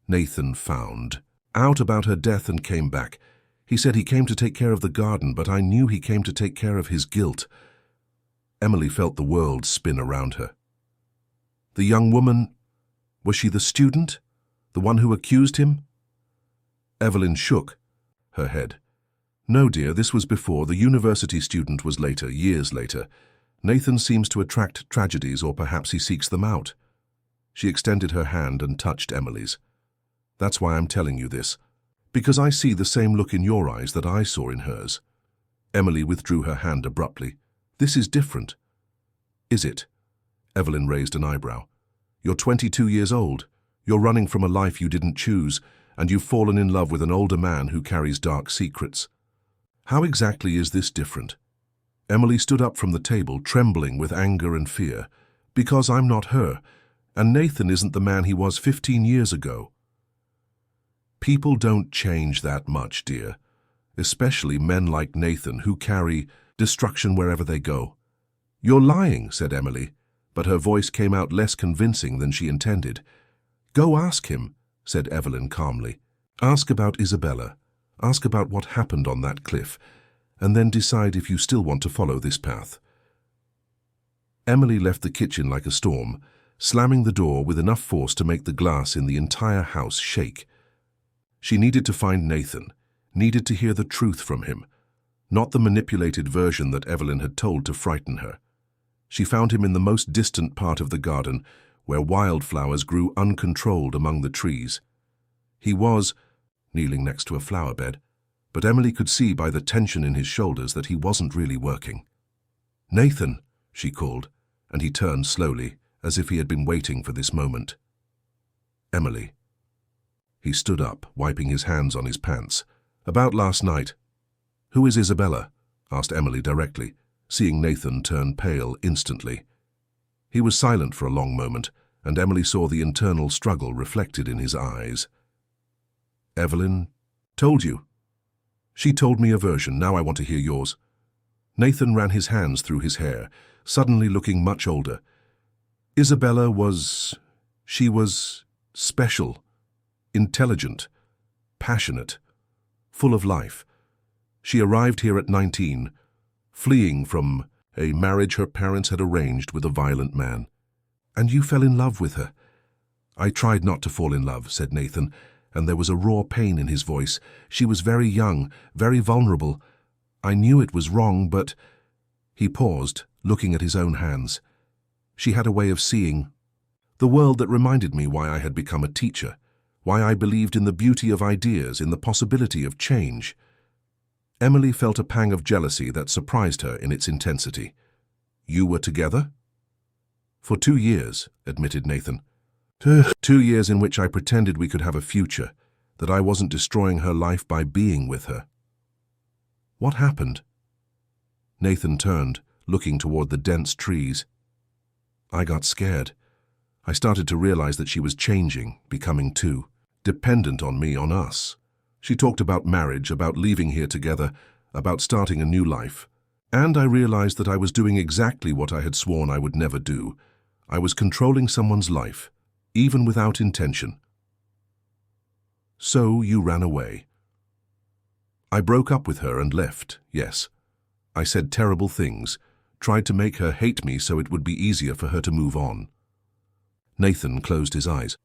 "Nathan found out about her death and came back. He said he came to take care of the garden, but I knew he came to take care of his guilt." Emily felt the world spin around her. "The young woman, was she the student? The one who accused him?" Evelyn shook her head. "No, dear, this was before. The university student was later, years later. Nathan seems to attract tragedies, or perhaps he seeks them out." She extended her hand and touched Emily's. "That's why I'm telling you this, because I see the same look in your eyes that I saw in hers." Emily withdrew her hand abruptly. "This is different." "Is it?" Evelyn raised an eyebrow. "You're 22 years old. You're running from a life you didn't choose, and you've fallen in love with an older man who carries dark secrets. How exactly is this different?" Emily stood up from the table, trembling with anger and fear. "Because I'm not her, and Nathan isn't the man he was 15 years ago." "People don't change that much, dear, especially men like Nathan who carry destruction wherever they go." "You're lying," said Emily, but her voice came out less convincing than she intended. "Go ask him," said Evelyn calmly. "Ask about Isabella. Ask about what happened on that cliff, and then decide if you still want to follow this path." Emily left the kitchen like a storm, slamming the door with enough force to make the glass in the entire house shake. She needed to find Nathan, needed to hear the truth from him, not the manipulated version that Evelyn had told to frighten her. She found him in the most distant part of the garden, where wildflowers grew uncontrolled among the trees. He was kneeling next to a flower bed, but Emily could see by the tension in his shoulders that he wasn't really working. "Nathan," she called, and he turned slowly, as if he had been waiting for this moment. "Emily." He stood up, wiping his hands on his pants. "About last night." "Who is Isabella?" asked Emily directly, seeing Nathan turn pale instantly. He was silent for a long moment, and Emily saw the internal struggle reflected in his eyes. "Evelyn told you." "She told me a version. Now I want to hear yours." Nathan ran his hands through his hair, suddenly looking much older. "Isabella she was special, intelligent, passionate, full of life. She arrived here at 19, fleeing from a marriage her parents had arranged with a violent man. And you fell in love with her." "I tried not to fall in love," said Nathan, and there was a raw pain in his voice. "She was very young, very vulnerable. I knew it was wrong, but—" He paused, looking at his own hands. "She had a way of seeing the world that reminded me why I had become a teacher, why I believed in the beauty of ideas, in the possibility of change." Emily felt a pang of jealousy that surprised her in its intensity. "You were together?" "For 2 years," admitted Nathan. 2 years in which I pretended we could have a future, that I wasn't destroying her life by being with her. What happened? Nathan turned, looking toward the dense trees. I got scared. I started to realize that she was changing, becoming too dependent on me, on us. She talked about marriage, about leaving here together, about starting a new life. And I realized that I was doing exactly what I had sworn I would never do. I was controlling someone's life, even without intention. So you ran away. I broke up with her and left, yes. I said terrible things, tried to make her hate me so it would be easier for her to move on. Nathan closed his eyes.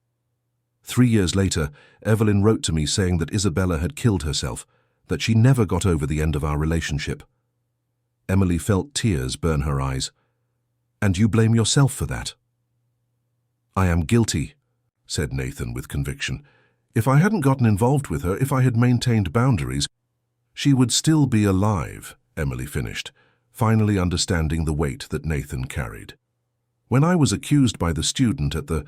3 years later, Evelyn wrote to me saying that Isabella had killed herself, that she never got over the end of our relationship. Emily felt tears burn her eyes. And you blame yourself for that? I am guilty, said Nathan with conviction. If I hadn't gotten involved with her, if I had maintained boundaries, she would still be alive, Emily finished, finally understanding the weight that Nathan carried. When I was accused by the student at the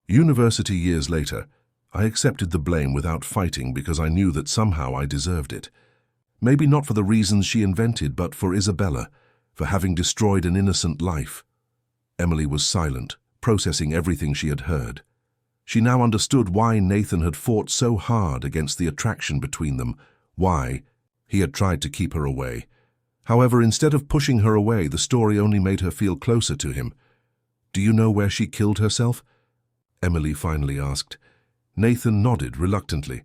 university years later, I accepted the blame without fighting because I knew that somehow I deserved it. Maybe not for the reasons she invented, but for Isabella, for having destroyed an innocent life. Emily was silent, processing everything she had heard. She now understood why Nathan had fought so hard against the attraction between them, why he had tried to keep her away. However, instead of pushing her away, the story only made her feel closer to him. Do you know where she killed herself? Emily finally asked. Nathan nodded reluctantly.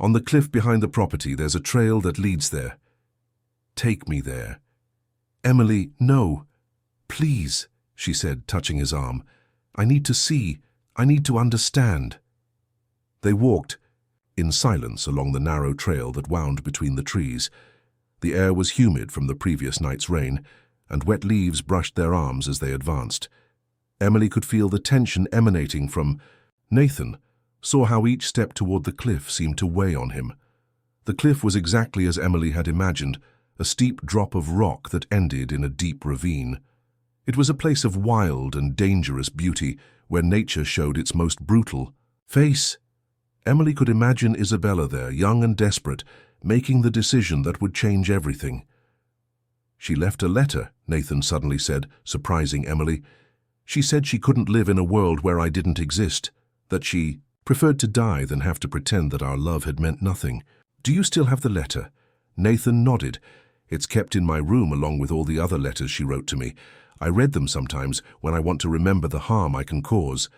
On the cliff behind the property, there's a trail that leads there. Take me there. Emily, no. Please, she said, touching his arm. I need to see. I need to understand. They walked in silence along the narrow trail that wound between the trees. The air was humid from the previous night's rain, and wet leaves brushed their arms as they advanced. Emily could feel the tension emanating from Nathan, saw how each step toward the cliff seemed to weigh on him. The cliff was exactly as Emily had imagined, a steep drop of rock that ended in a deep ravine. It was a place of wild and dangerous beauty, where nature showed its most brutal face. Emily could imagine Isabella there, young and desperate, making the decision that would change everything. She left a letter, Nathan suddenly said, surprising Emily. She said she couldn't live in a world where I didn't exist, that she preferred to die than have to pretend that our love had meant nothing. Do you still have the letter? Nathan nodded. It's kept in my room along with all the other letters she wrote to me. I read them sometimes when I want to remember the harm I can cause.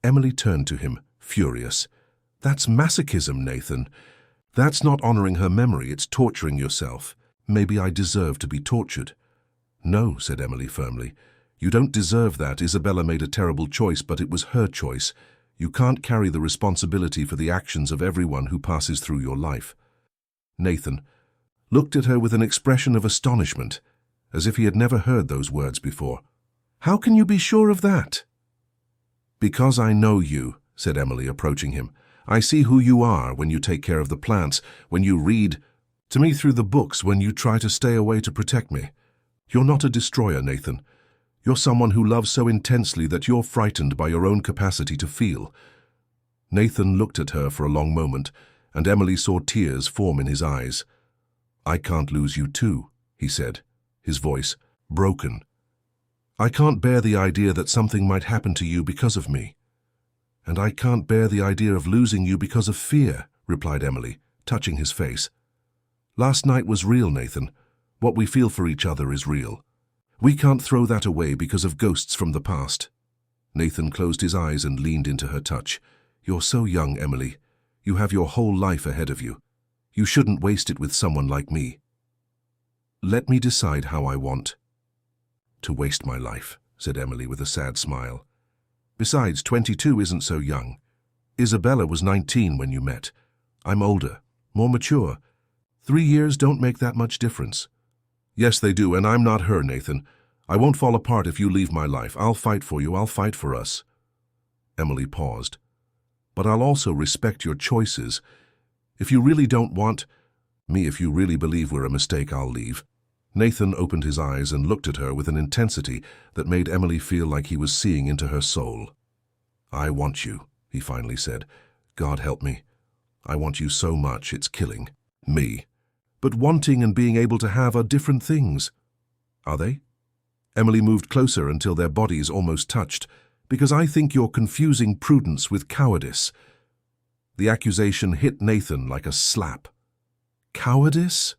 Emily turned to him, furious. That's masochism, Nathan. That's not honoring her memory, it's torturing yourself. Maybe I deserve to be tortured. No, said Emily firmly. You don't deserve that. Isabella made a terrible choice, but it was her choice. You can't carry the responsibility for the actions of everyone who passes through your life. Nathan looked at her with an expression of astonishment, as if he had never heard those words before. How can you be sure of that? Because I know you, said Emily, approaching him. I see who you are when you take care of the plants, when you read to me through the books, when you try to stay away to protect me. You're not a destroyer, Nathan. You're someone who loves so intensely that you're frightened by your own capacity to feel. Nathan looked at her for a long moment, and Emily saw tears form in his eyes. I can't lose you too, he said, his voice broken. I can't bear the idea that something might happen to you because of me. And I can't bear the idea of losing you because of fear, replied Emily, touching his face. Last night was real, Nathan. What we feel for each other is real. We can't throw that away because of ghosts from the past. Nathan closed his eyes and leaned into her touch. You're so young, Emily. You have your whole life ahead of you. You shouldn't waste it with someone like me. Let me decide how I want to waste my life, said Emily with a sad smile. Besides, 22 isn't so young. Isabella was 19 when you met. I'm older, more mature. 3 years don't make that much difference. Yes, they do, and I'm not her, Nathan. I won't fall apart if you leave my life. I'll fight for you. I'll fight for us. Emily paused. But I'll also respect your choices. If you really don't want me, if you really believe we're a mistake, I'll leave. Nathan opened his eyes and looked at her with an intensity that made Emily feel like he was seeing into her soul. "I want you," he finally said. "God help me. I want you so much it's killing me. But wanting and being able to have are different things." "Are they?" Emily moved closer until their bodies almost touched. "Because I think you're confusing prudence with cowardice." The accusation hit Nathan like a slap. "Cowardice?"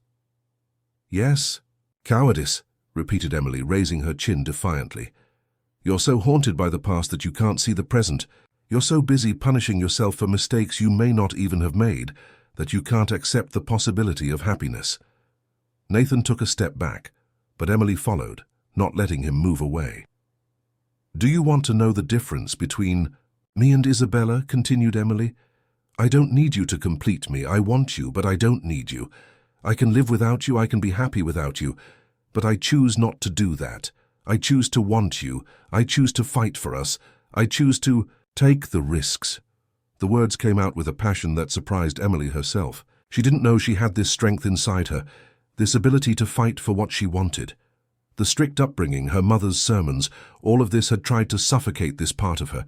"Yes, cowardice," repeated Emily, raising her chin defiantly. "You're so haunted by the past that you can't see the present. You're so busy punishing yourself for mistakes you may not even have made that you can't accept the possibility of happiness." Nathan took a step back, but Emily followed, not letting him move away. "Do you want to know the difference between me and Isabella?" continued Emily. "I don't need you to complete me. I want you, but I don't need you. I can live without you, I can be happy without you, but I choose not to do that. I choose to want you. I choose to fight for us. I choose to take the risks." The words came out with a passion that surprised Emily herself. She didn't know she had this strength inside her, this ability to fight for what she wanted. The strict upbringing, her mother's sermons, all of this had tried to suffocate this part of her.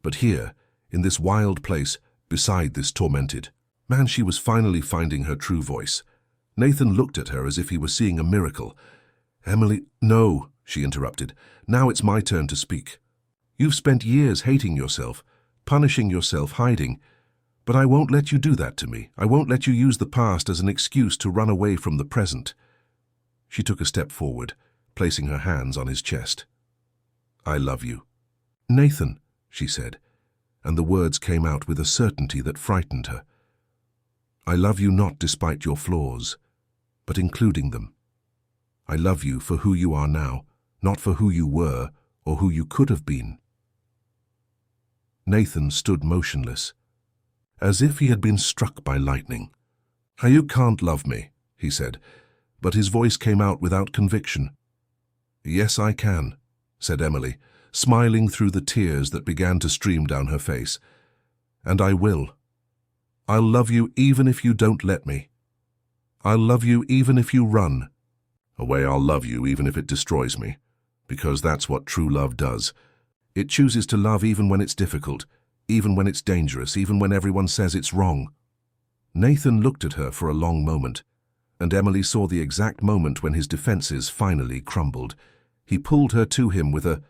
But here, in this wild place, beside this tormented man, she was finally finding her true voice. Nathan looked at her as if he were seeing a miracle. "Emily—" "No," she interrupted. "Now it's my turn to speak. You've spent years hating yourself, punishing yourself, hiding. But I won't let you do that to me. I won't let you use the past as an excuse to run away from the present." She took a step forward, placing her hands on his chest. "I love you." "Nathan," she said, and the words came out with a certainty that frightened her. "I love you not despite your flaws, but including them. I love you for who you are now, not for who you were or who you could have been." Nathan stood motionless, as if he had been struck by lightning. "You can't love me," he said, but his voice came out without conviction. "Yes, I can," said Emily, smiling through the tears that began to stream down her face. "And I will. I'll love you even if you don't let me. I'll love you even if you run. Away, I'll love you even if it destroys me, because that's what true love does. It chooses to love even when it's difficult, even when it's dangerous, even when everyone says it's wrong." Nathan looked at her for a long moment, and Emily saw the exact moment when his defenses finally crumbled. He pulled her to him with a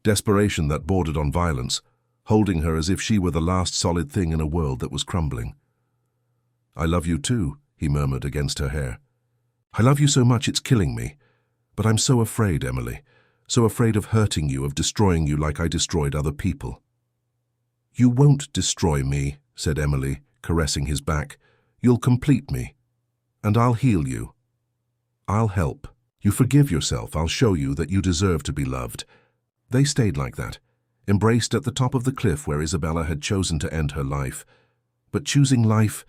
desperation that bordered on violence, holding her as if she were the last solid thing in a world that was crumbling. "I love you too," he murmured against her hair. "I love you so much it's killing me. But I'm so afraid, Emily, so afraid of hurting you, of destroying you like I destroyed other people." "You won't destroy me," said Emily, caressing his back. "You'll complete me, and I'll heal you. I'll help. You forgive yourself, I'll show you that you deserve to be loved." They stayed like that, embraced at the top of the cliff where Isabella had chosen to end her life. But choosing life,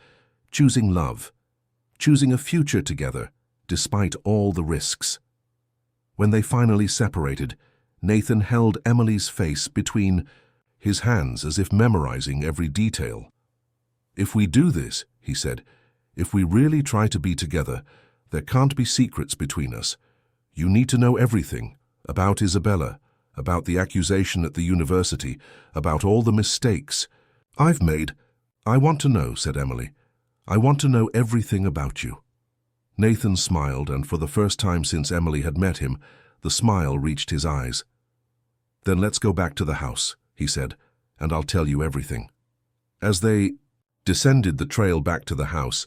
choosing love, choosing a future together, despite all the risks. When they finally separated, Nathan held Emily's face between his hands as if memorizing every detail. "If we do this," he said, "if we really try to be together, there can't be secrets between us. You need to know everything about Isabella, about the accusation at the university, about all the mistakes I've made." "I want to know," said Emily. "I want to know everything about you." Nathan smiled, and for the first time since Emily had met him, the smile reached his eyes. "Then let's go back to the house," he said, "and I'll tell you everything." As they descended the trail back to the house,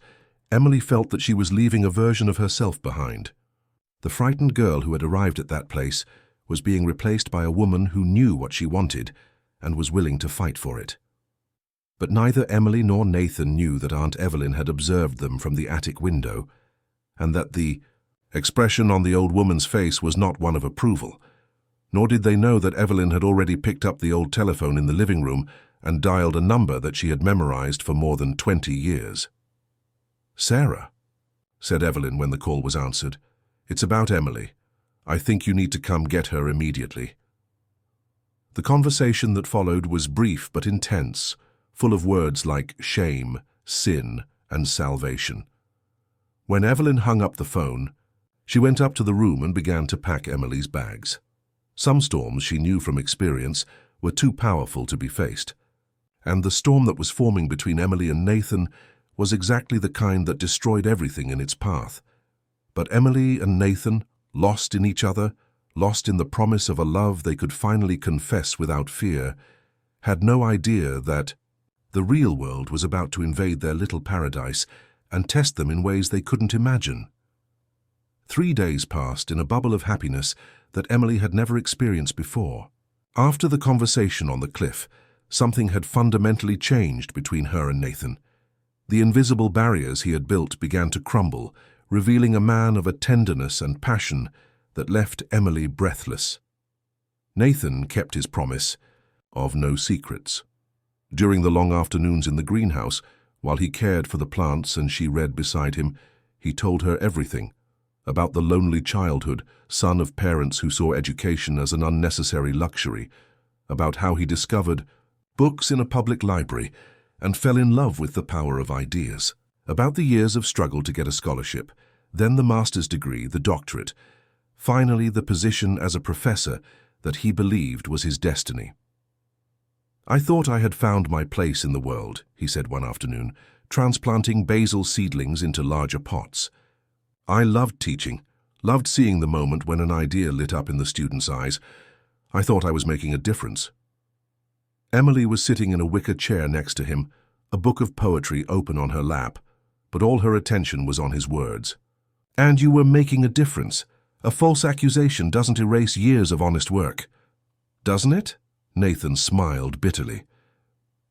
Emily felt that she was leaving a version of herself behind. The frightened girl who had arrived at that place was being replaced by a woman who knew what she wanted and was willing to fight for it. But neither Emily nor Nathan knew that Aunt Evelyn had observed them from the attic window, and that the expression on the old woman's face was not one of approval. Nor did they know that Evelyn had already picked up the old telephone in the living room and dialed a number that she had memorized for more than 20 years. "Sarah," said Evelyn when the call was answered. "It's about Emily. I think you need to come get her immediately." The conversation that followed was brief but intense, full of words like shame, sin, and salvation. When Evelyn hung up the phone, she went up to the room and began to pack Emily's bags. Some storms, she knew from experience, were too powerful to be faced. And the storm that was forming between Emily and Nathan was exactly the kind that destroyed everything in its path. But Emily and Nathan, lost in each other, lost in the promise of a love they could finally confess without fear, had no idea that the real world was about to invade their little paradise and test them in ways they couldn't imagine. 3 days passed in a bubble of happiness that Emily had never experienced before. After the conversation on the cliff, something had fundamentally changed between her and Nathan. The invisible barriers he had built began to crumble, revealing a man of a tenderness and passion that left Emily breathless. Nathan kept his promise of no secrets. During the long afternoons in the greenhouse, while he cared for the plants and she read beside him, he told her everything about the lonely childhood, son of parents who saw education as an unnecessary luxury, about how he discovered books in a public library and fell in love with the power of ideas, about the years of struggle to get a scholarship, then the master's degree, the doctorate, finally the position as a professor that he believed was his destiny. "I thought I had found my place in the world," he said one afternoon, transplanting basil seedlings into larger pots. "I loved teaching, loved seeing the moment when an idea lit up in the students' eyes. I thought I was making a difference." Emily was sitting in a wicker chair next to him, a book of poetry open on her lap, but all her attention was on his words. "And you were making a difference. A false accusation doesn't erase years of honest work." "Doesn't it?" Nathan smiled bitterly.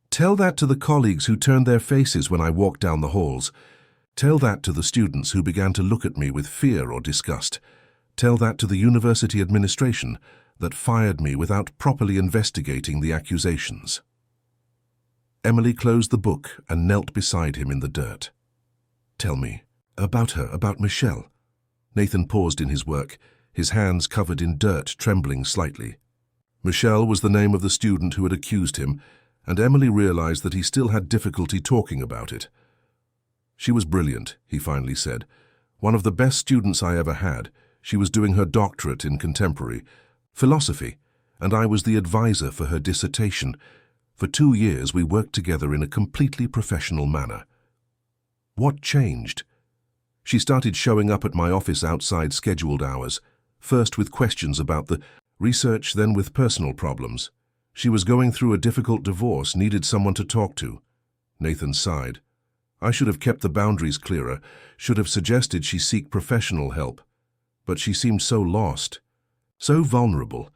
"Tell that to the colleagues who turned their faces when I walked down the halls. Tell that to the students who began to look at me with fear or disgust. Tell that to the university administration that fired me without properly investigating the accusations." Emily closed the book and knelt beside him in the dirt. "Tell me, about her, about Michelle." Nathan paused in his work, his hands covered in dirt, trembling slightly. Michelle was the name of the student who had accused him, and Emily realized that he still had difficulty talking about it. "She was brilliant," he finally said. "One of the best students I ever had. She was doing her doctorate in contemporary philosophy, and I was the advisor for her dissertation. For 2 years we worked together in a completely professional manner." "What changed?" "She started showing up at my office outside scheduled hours, first with questions about the research, then with personal problems. She was going through a difficult divorce, needed someone to talk to." Nathan sighed. "I should have kept the boundaries clearer, should have suggested she seek professional help. But she seemed so lost, so vulnerable."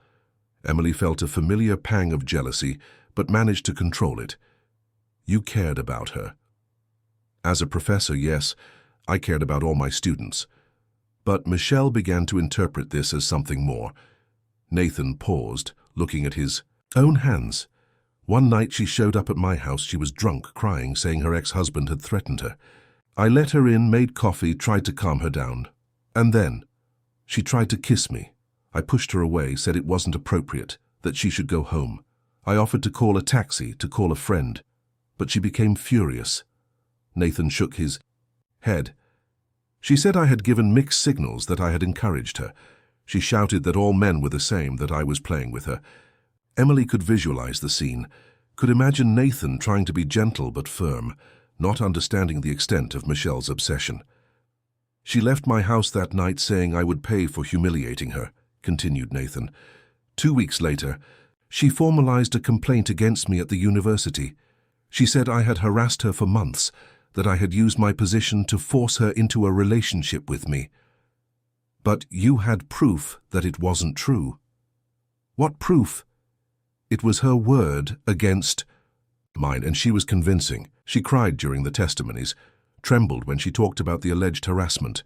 Emily felt a familiar pang of jealousy, but managed to control it. "You cared about her." "As a professor, yes, I cared about all my students." But Michelle began to interpret this as something more. Nathan paused, looking at his own hands. "One night she showed up at my house. She was drunk, crying, saying her ex-husband had threatened her. I let her in, made coffee, tried to calm her down. And then she tried to kiss me. I pushed her away, said it wasn't appropriate, that she should go home. I offered to call a taxi, to call a friend. But she became furious." Nathan shook his head. "She said I had given mixed signals, that I had encouraged her. She shouted that all men were the same, that I was playing with her." Emily could visualize the scene, could imagine Nathan trying to be gentle but firm, not understanding the extent of Michelle's obsession. "She left my house that night saying I would pay for humiliating her," continued Nathan. 2 weeks later, she formalized a complaint against me at the university. She said I had harassed her for months, that I had used my position to force her into a relationship with me. But you had proof that it wasn't true." "What proof?" "It was her word against mine, and she was convincing. She cried during the testimonies, trembled when she talked about the alleged harassment.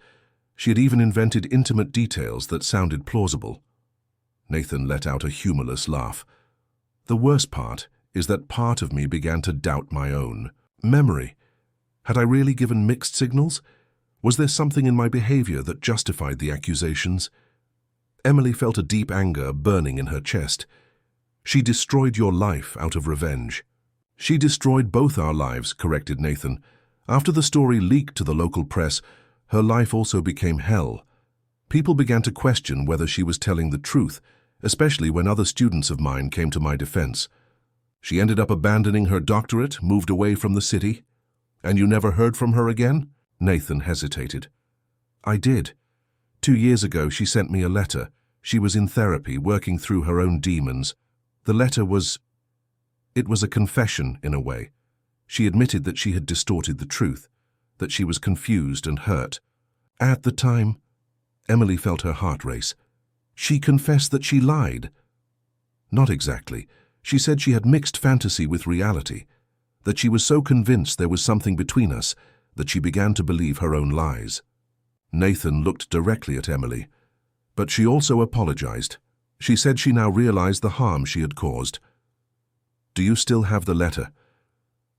She had even invented intimate details that sounded plausible." Nathan let out a humorless laugh. "The worst part is that part of me began to doubt my own memory. Had I really given mixed signals? Was there something in my behavior that justified the accusations?" Emily felt a deep anger burning in her chest. "She destroyed your life out of revenge." "She destroyed both our lives," corrected Nathan. "After the story leaked to the local press, her life also became hell. People began to question whether she was telling the truth, especially when other students of mine came to my defense. She ended up abandoning her doctorate, moved away from the city. And you never heard from her again? Nathan hesitated. I did. 2 years ago, she sent me a letter. She was in therapy, working through her own demons. The letter was... It was a confession, in a way. She admitted that she had distorted the truth, that she was confused and hurt. At the time, Emily felt her heart race. She confessed that she lied. Not exactly. She said she had mixed fantasy with reality, that she was so convinced there was something between us that she began to believe her own lies. Nathan looked directly at Emily, but she also apologized. She said she now realized the harm she had caused. Do you still have the letter?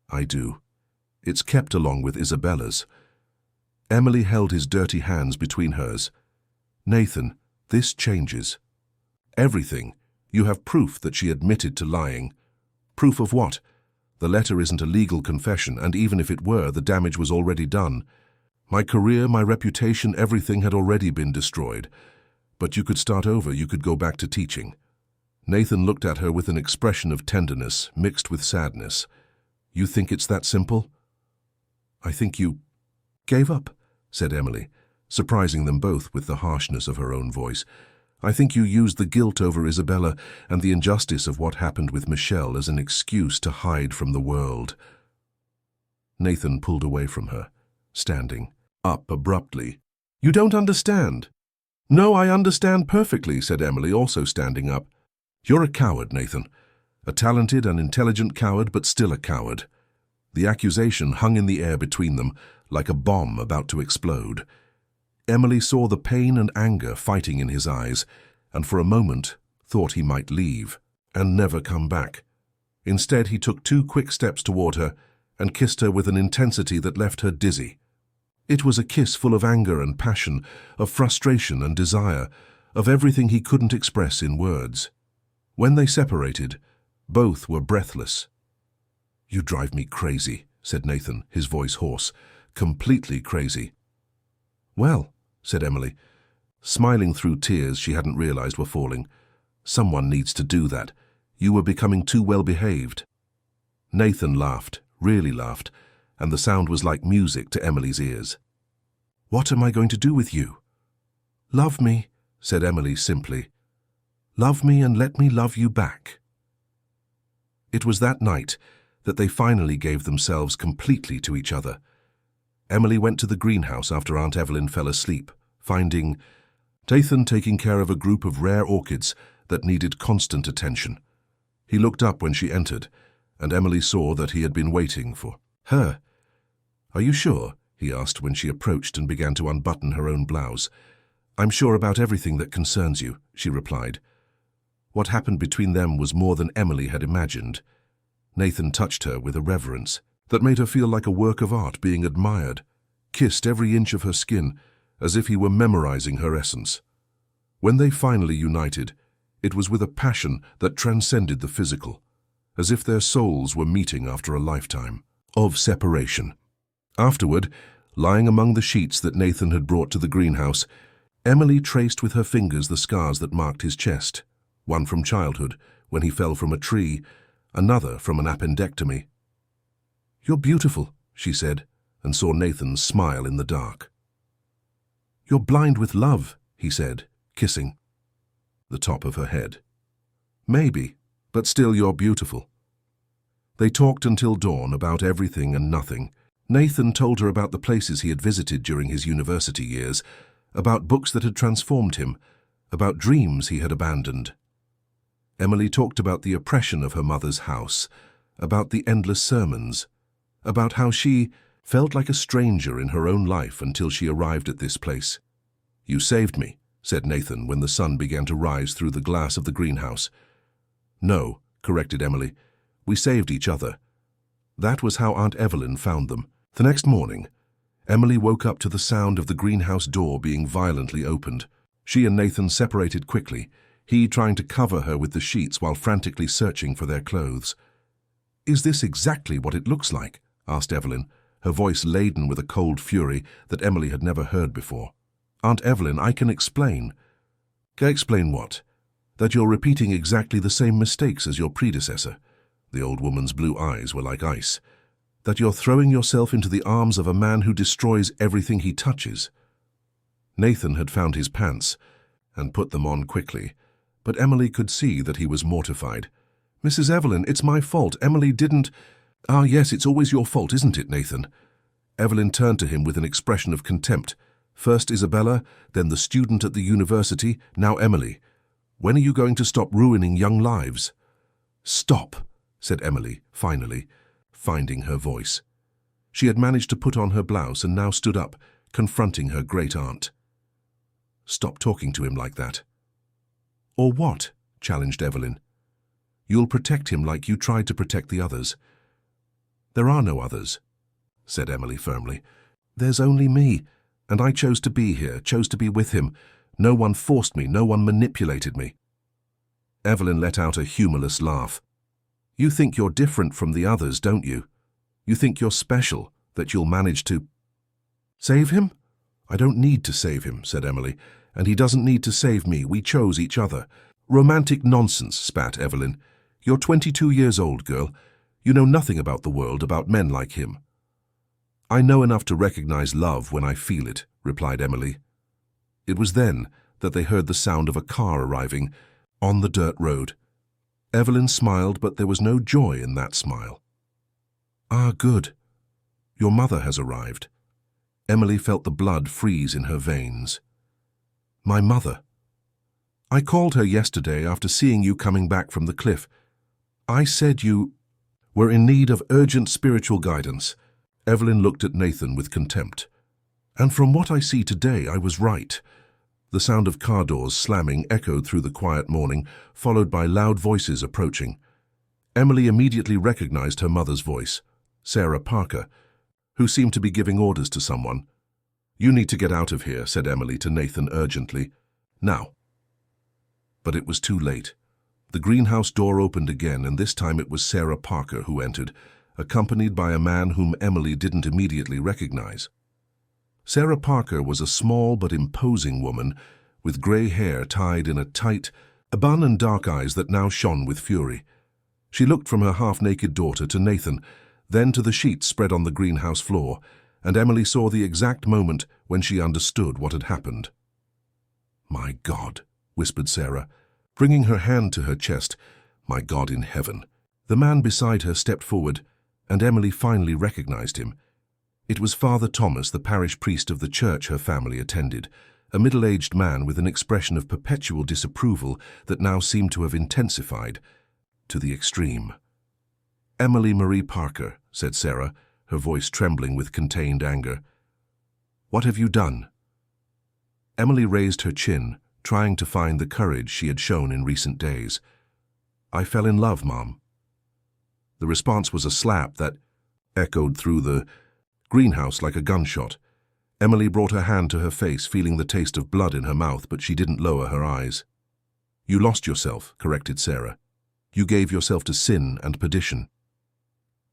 I do. It's kept along with Isabella's. Emily held his dirty hands between hers. Nathan, this changes. Everything. You have proof that she admitted to lying. Proof of what? The letter isn't a legal confession, and even if it were, the damage was already done. My career, my reputation, everything had already been destroyed. But you could start over, you could go back to teaching. Nathan looked at her with an expression of tenderness, mixed with sadness. You think it's that simple? I think you gave up, said Emily, surprising them both with the harshness of her own voice. I think you used the guilt over Isabella and the injustice of what happened with Michelle as an excuse to hide from the world. Nathan pulled away from her, standing up abruptly. You don't understand. No, I understand perfectly, said Emily, also standing up. You're a coward, Nathan. A talented and intelligent coward, but still a coward. The accusation hung in the air between them, like a bomb about to explode. Emily saw the pain and anger fighting in his eyes, and for a moment thought he might leave and never come back. Instead, he took 2 quick steps toward her and kissed her with an intensity that left her dizzy. It was a kiss full of anger and passion, of frustration and desire, of everything he couldn't express in words. When they separated, both were breathless. You drive me crazy, said Nathan, his voice hoarse, completely crazy. Well, said Emily, smiling through tears she hadn't realized were falling. Someone needs to do that. You were becoming too well-behaved. Nathan laughed, really laughed, and the sound was like music to Emily's ears. What am I going to do with you? Love me, said Emily simply. Love me and let me love you back. It was that night that they finally gave themselves completely to each other. Emily went to the greenhouse after Aunt Evelyn fell asleep, finding Nathan taking care of a group of rare orchids that needed constant attention. He looked up when she entered, and Emily saw that he had been waiting for her. Are you sure? He asked when she approached and began to unbutton her own blouse. I'm sure about everything that concerns you, she replied. What happened between them was more than Emily had imagined. Nathan touched her with a reverence that made her feel like a work of art being admired, kissed every inch of her skin, as if he were memorizing her essence. When they finally united, it was with a passion that transcended the physical, as if their souls were meeting after a lifetime of separation. Afterward, lying among the sheets that Nathan had brought to the greenhouse, Emily traced with her fingers the scars that marked his chest, one from childhood, when he fell from a tree, another from an appendectomy. You're beautiful, she said, and saw Nathan smile in the dark. You're blind with love, he said, kissing the top of her head. Maybe, but still you're beautiful. They talked until dawn about everything and nothing. Nathan told her about the places he had visited during his university years, about books that had transformed him, about dreams he had abandoned. Emily talked about the oppression of her mother's house, about the endless sermons, about how she felt like a stranger in her own life until she arrived at this place. You saved me, said Nathan when the sun began to rise through the glass of the greenhouse. No, corrected Emily. We saved each other. That was how Aunt Evelyn found them. The next morning, Emily woke up to the sound of the greenhouse door being violently opened. She and Nathan separated quickly, he trying to cover her with the sheets while frantically searching for their clothes. Is this exactly what it looks like? Asked Evelyn, her voice laden with a cold fury that Emily had never heard before. Aunt Evelyn, I can explain. Explain what? That you're repeating exactly the same mistakes as your predecessor. The old woman's blue eyes were like ice. That you're throwing yourself into the arms of a man who destroys everything he touches. Nathan had found his pants and put them on quickly, but Emily could see that he was mortified. "Mrs. Evelyn, it's my fault. Emily didn't—" "Ah, yes, it's always your fault, isn't it, Nathan?" Evelyn turned to him with an expression of contempt. First Isabella, then the student at the university, now Emily. "When are you going to stop ruining young lives?" "Stop," said Emily, finally, finding her voice. She had managed to put on her blouse and now stood up, confronting her great-aunt. "Stop talking to him like that." "Or what?" challenged Evelyn. "You'll protect him like you tried to protect the others." "There are no others," said Emily firmly. "There's only me, and I chose to be here, chose to be with him. No one forced me, no one manipulated me." Evelyn let out a humorless laugh. "You think you're different from the others, don't you? You think you're special, that you'll manage to—" "Save him? I don't need to save him," said Emily, "and he doesn't need to save me. We chose each other." "Romantic nonsense," spat Evelyn. "You're 22 years old, girl. You know nothing about the world, about men like him." "I know enough to recognize love when I feel it," replied Emily. It was then that they heard the sound of a car arriving on the dirt road. Evelyn smiled, but there was no joy in that smile. "Ah, good. Your mother has arrived." Emily felt the blood freeze in her veins. "My mother? I called her yesterday after seeing you coming back from the cliff. I said you were in need of urgent spiritual guidance." Evelyn looked at Nathan with contempt. "And from what I see today, I was right." The sound of car doors slamming echoed through the quiet morning, followed by loud voices approaching. Emily immediately recognized her mother's voice, Sarah Parker, who seemed to be giving orders to someone. "You need to get out of here," said Emily to Nathan urgently. "Now." But it was too late. The greenhouse door opened again, and this time it was Sarah Parker who entered, accompanied by a man whom Emily didn't immediately recognize. Sarah Parker was a small but imposing woman, with grey hair tied in a tight bun and dark eyes that now shone with fury. She looked from her half-naked daughter to Nathan, then to the sheets spread on the greenhouse floor, and Emily saw the exact moment when she understood what had happened. "My God," whispered Sarah, bringing her hand to her chest. "My God in heaven." The man beside her stepped forward, and Emily finally recognized him. It was Father Thomas, the parish priest of the church her family attended, a middle-aged man with an expression of perpetual disapproval that now seemed to have intensified to the extreme. "Emily Marie Parker," said Sarah, her voice trembling with contained anger. "What have you done?" Emily raised her chin, trying to find the courage she had shown in recent days. "I fell in love, Mom." The response was a slap that echoed through the greenhouse like a gunshot. Emily brought her hand to her face, feeling the taste of blood in her mouth, but she didn't lower her eyes. "You lost yourself," corrected Sarah. "You gave yourself to sin and perdition."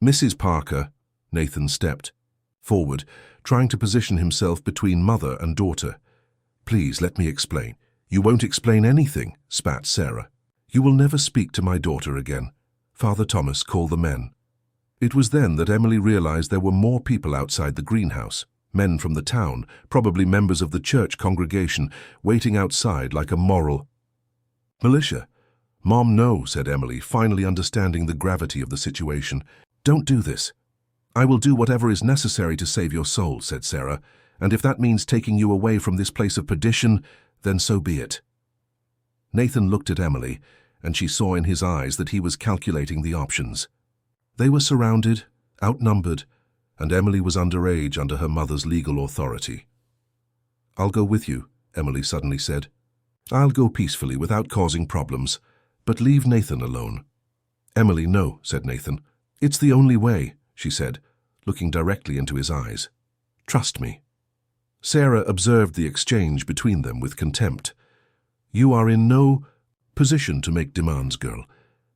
"Mrs. Parker," Nathan stepped forward, trying to position himself between mother and daughter. "Please, let me explain." "You won't explain anything," spat Sarah. "You will never speak to my daughter again. Father Thomas, call the men." It was then that Emily realized there were more people outside the greenhouse, men from the town, probably members of the church congregation, waiting outside like a moral militia. "Mom, no," said Emily, finally understanding the gravity of the situation. "Don't do this." "I will do whatever is necessary to save your soul," said Sarah, "and if that means taking you away from this place of perdition, then so be it." Nathan looked at Emily, and she saw in his eyes that he was calculating the options. They were surrounded, outnumbered, and Emily was underage under her mother's legal authority. "I'll go with you," Emily suddenly said. "I'll go peacefully without causing problems, but leave Nathan alone." "Emily, no," said Nathan. "It's the only way," she said, looking directly into his eyes. "Trust me." Sarah observed the exchange between them with contempt. "You are in no position to make demands, girl,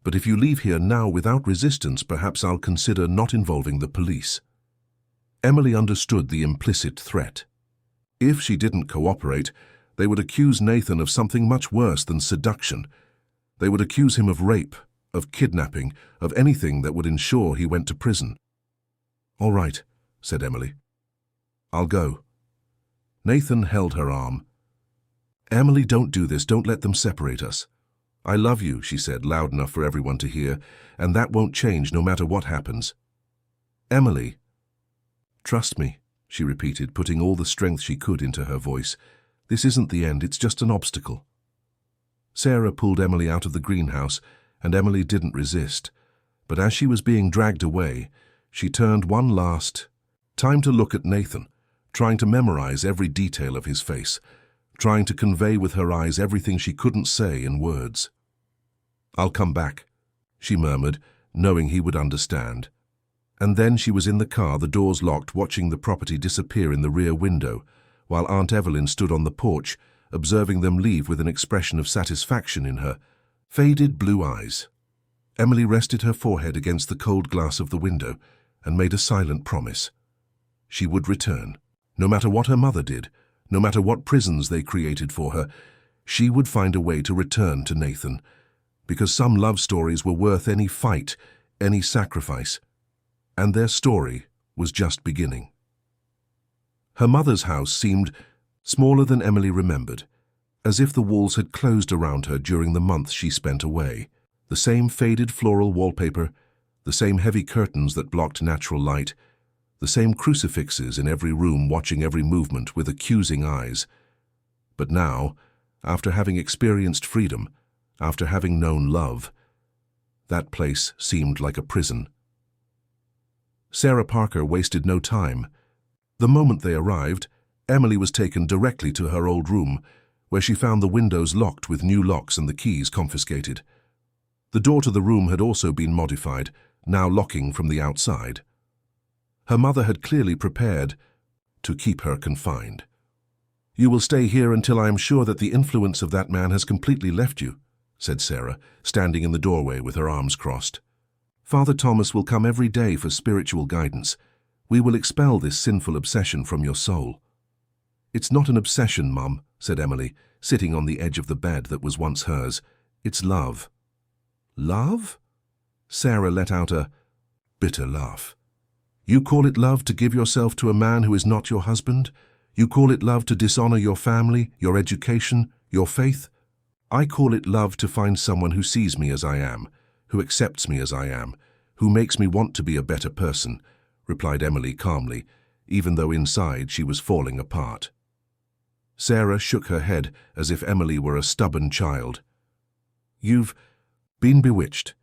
but if you leave here now without resistance, perhaps I'll consider not involving the police." Emily understood the implicit threat. If she didn't cooperate, they would accuse Nathan of something much worse than seduction. They would accuse him of rape, of kidnapping, of anything that would ensure he went to prison. "All right," said Emily. "I'll go." Nathan held her arm. "Emily, don't do this. Don't let them separate us." "I love you," she said, loud enough for everyone to hear, "and that won't change no matter what happens." "Emily." "Trust me," she repeated, putting all the strength she could into her voice. "This isn't the end, it's just an obstacle." Sarah pulled Emily out of the greenhouse, and Emily didn't resist. But as she was being dragged away, she turned one last time to look at Nathan, trying to memorize every detail of his face, trying to convey with her eyes everything she couldn't say in words. "I'll come back," she murmured, knowing he would understand. And then she was in the car, the doors locked, watching the property disappear in the rear window, while Aunt Evelyn stood on the porch, observing them leave with an expression of satisfaction in her faded blue eyes. Emily rested her forehead against the cold glass of the window and made a silent promise. She would return. No matter what her mother did, no matter what prisons they created for her, she would find a way to return to Nathan, because some love stories were worth any fight, any sacrifice, and their story was just beginning. Her mother's house seemed smaller than Emily remembered, as if the walls had closed around her during the months she spent away. The same faded floral wallpaper, the same heavy curtains that blocked natural light, the same crucifixes in every room watching every movement with accusing eyes. But now, after having experienced freedom, after having known love, that place seemed like a prison. Sarah Parker wasted no time. The moment they arrived, Emily was taken directly to her old room, where she found the windows locked with new locks and the keys confiscated. The door to the room had also been modified, now locking from the outside. Her mother had clearly prepared to keep her confined. "You will stay here until I am sure that the influence of that man has completely left you," said Sarah, standing in the doorway with her arms crossed. "Father Thomas will come every day for spiritual guidance. We will expel this sinful obsession from your soul." "It's not an obsession, Mum," said Emily, sitting on the edge of the bed that was once hers. "It's love." "Love?" Sarah let out a bitter laugh. "You call it love to give yourself to a man who is not your husband? You call it love to dishonor your family, your education, your faith? I call it love to find someone who sees me as I am, who accepts me as I am, who makes me want to be a better person," replied Emily calmly, even though inside she was falling apart. Sarah shook her head as if Emily were a stubborn child. "You've been bewitched.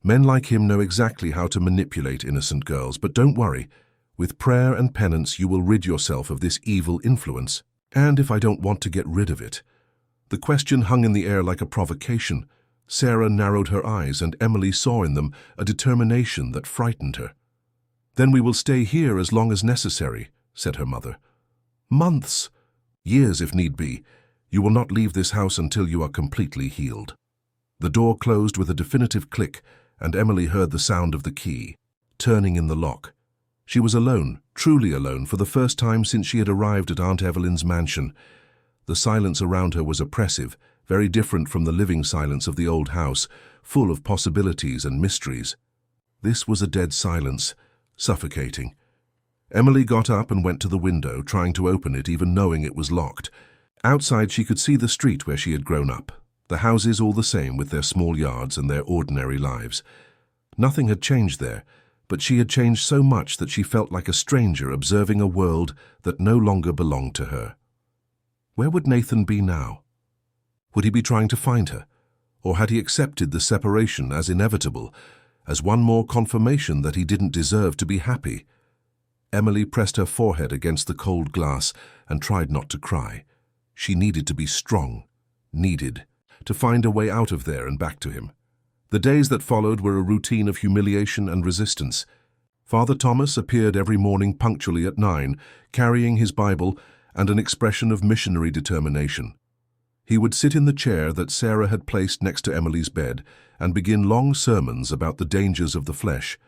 Men like him know exactly how to manipulate innocent girls, but don't worry. With prayer and penance you will rid yourself of this evil influence. And if I don't want to get rid of it?" The question hung in the air like a provocation. Sarah narrowed her eyes, and Emily saw in them a determination that frightened her. "Then we will stay here as long as necessary," said her mother. "Months, years if need be. You will not leave this house until you are completely healed." The door closed with a definitive click, and Emily heard the sound of the key turning in the lock. She was alone, truly alone, for the first time since she had arrived at Aunt Evelyn's mansion. The silence around her was oppressive, very different from the living silence of the old house, full of possibilities and mysteries. This was a dead silence, suffocating. Emily got up and went to the window, trying to open it even knowing it was locked. Outside she could see the street where she had grown up, the houses all the same with their small yards and their ordinary lives. Nothing had changed there, but she had changed so much that she felt like a stranger observing a world that no longer belonged to her. Where would Nathan be now? Would he be trying to find her? Or had he accepted the separation as inevitable, as one more confirmation that he didn't deserve to be happy? Emily pressed her forehead against the cold glass and tried not to cry. She needed to be strong, needed to find a way out of there and back to him. The days that followed were a routine of humiliation and resistance. Father Thomas appeared every morning punctually at 9, carrying his Bible and an expression of missionary determination. He would sit in the chair that Sarah had placed next to Emily's bed and begin long sermons about the dangers of the flesh,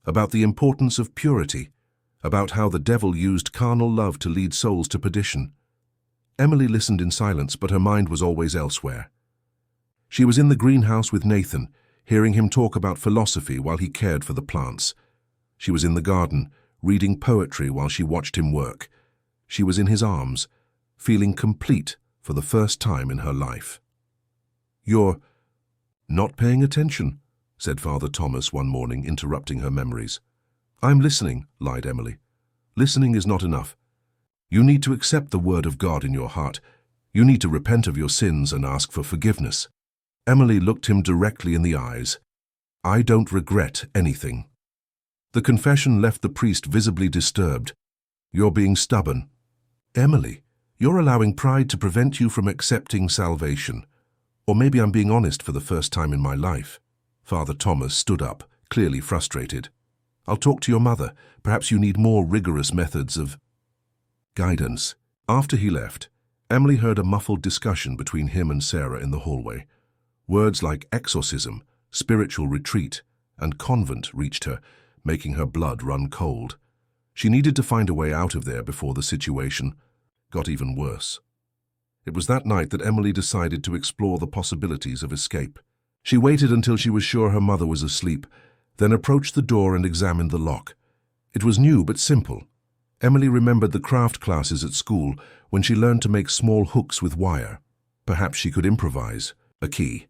about the importance of purity, about how the devil used carnal love to lead souls to perdition. Emily listened in silence, but her mind was always elsewhere. She was in the greenhouse with Nathan, hearing him talk about philosophy while he cared for the plants. She was in the garden, reading poetry while she watched him work. She was in his arms, feeling complete for the first time in her life. "You're not paying attention," said Father Thomas one morning, interrupting her memories. "I'm listening," lied Emily. "Listening is not enough. You need to accept the word of God in your heart. You need to repent of your sins and ask for forgiveness." Emily looked him directly in the eyes. "I don't regret anything." The confession left the priest visibly disturbed. "You're being stubborn." "Emily, you're allowing pride to prevent you from accepting salvation. Or maybe I'm being honest for the first time in my life." Father Thomas stood up, clearly frustrated. "I'll talk to your mother. Perhaps you need more rigorous methods of guidance." After he left, Emily heard a muffled discussion between him and Sarah in the hallway. Words like exorcism, spiritual retreat, and convent reached her, making her blood run cold. She needed to find a way out of there before the situation got even worse. It was that night that Emily decided to explore the possibilities of escape. She waited until she was sure her mother was asleep, then approached the door and examined the lock. It was new but simple. Emily remembered the craft classes at school when she learned to make small hooks with wire. Perhaps she could improvise a key.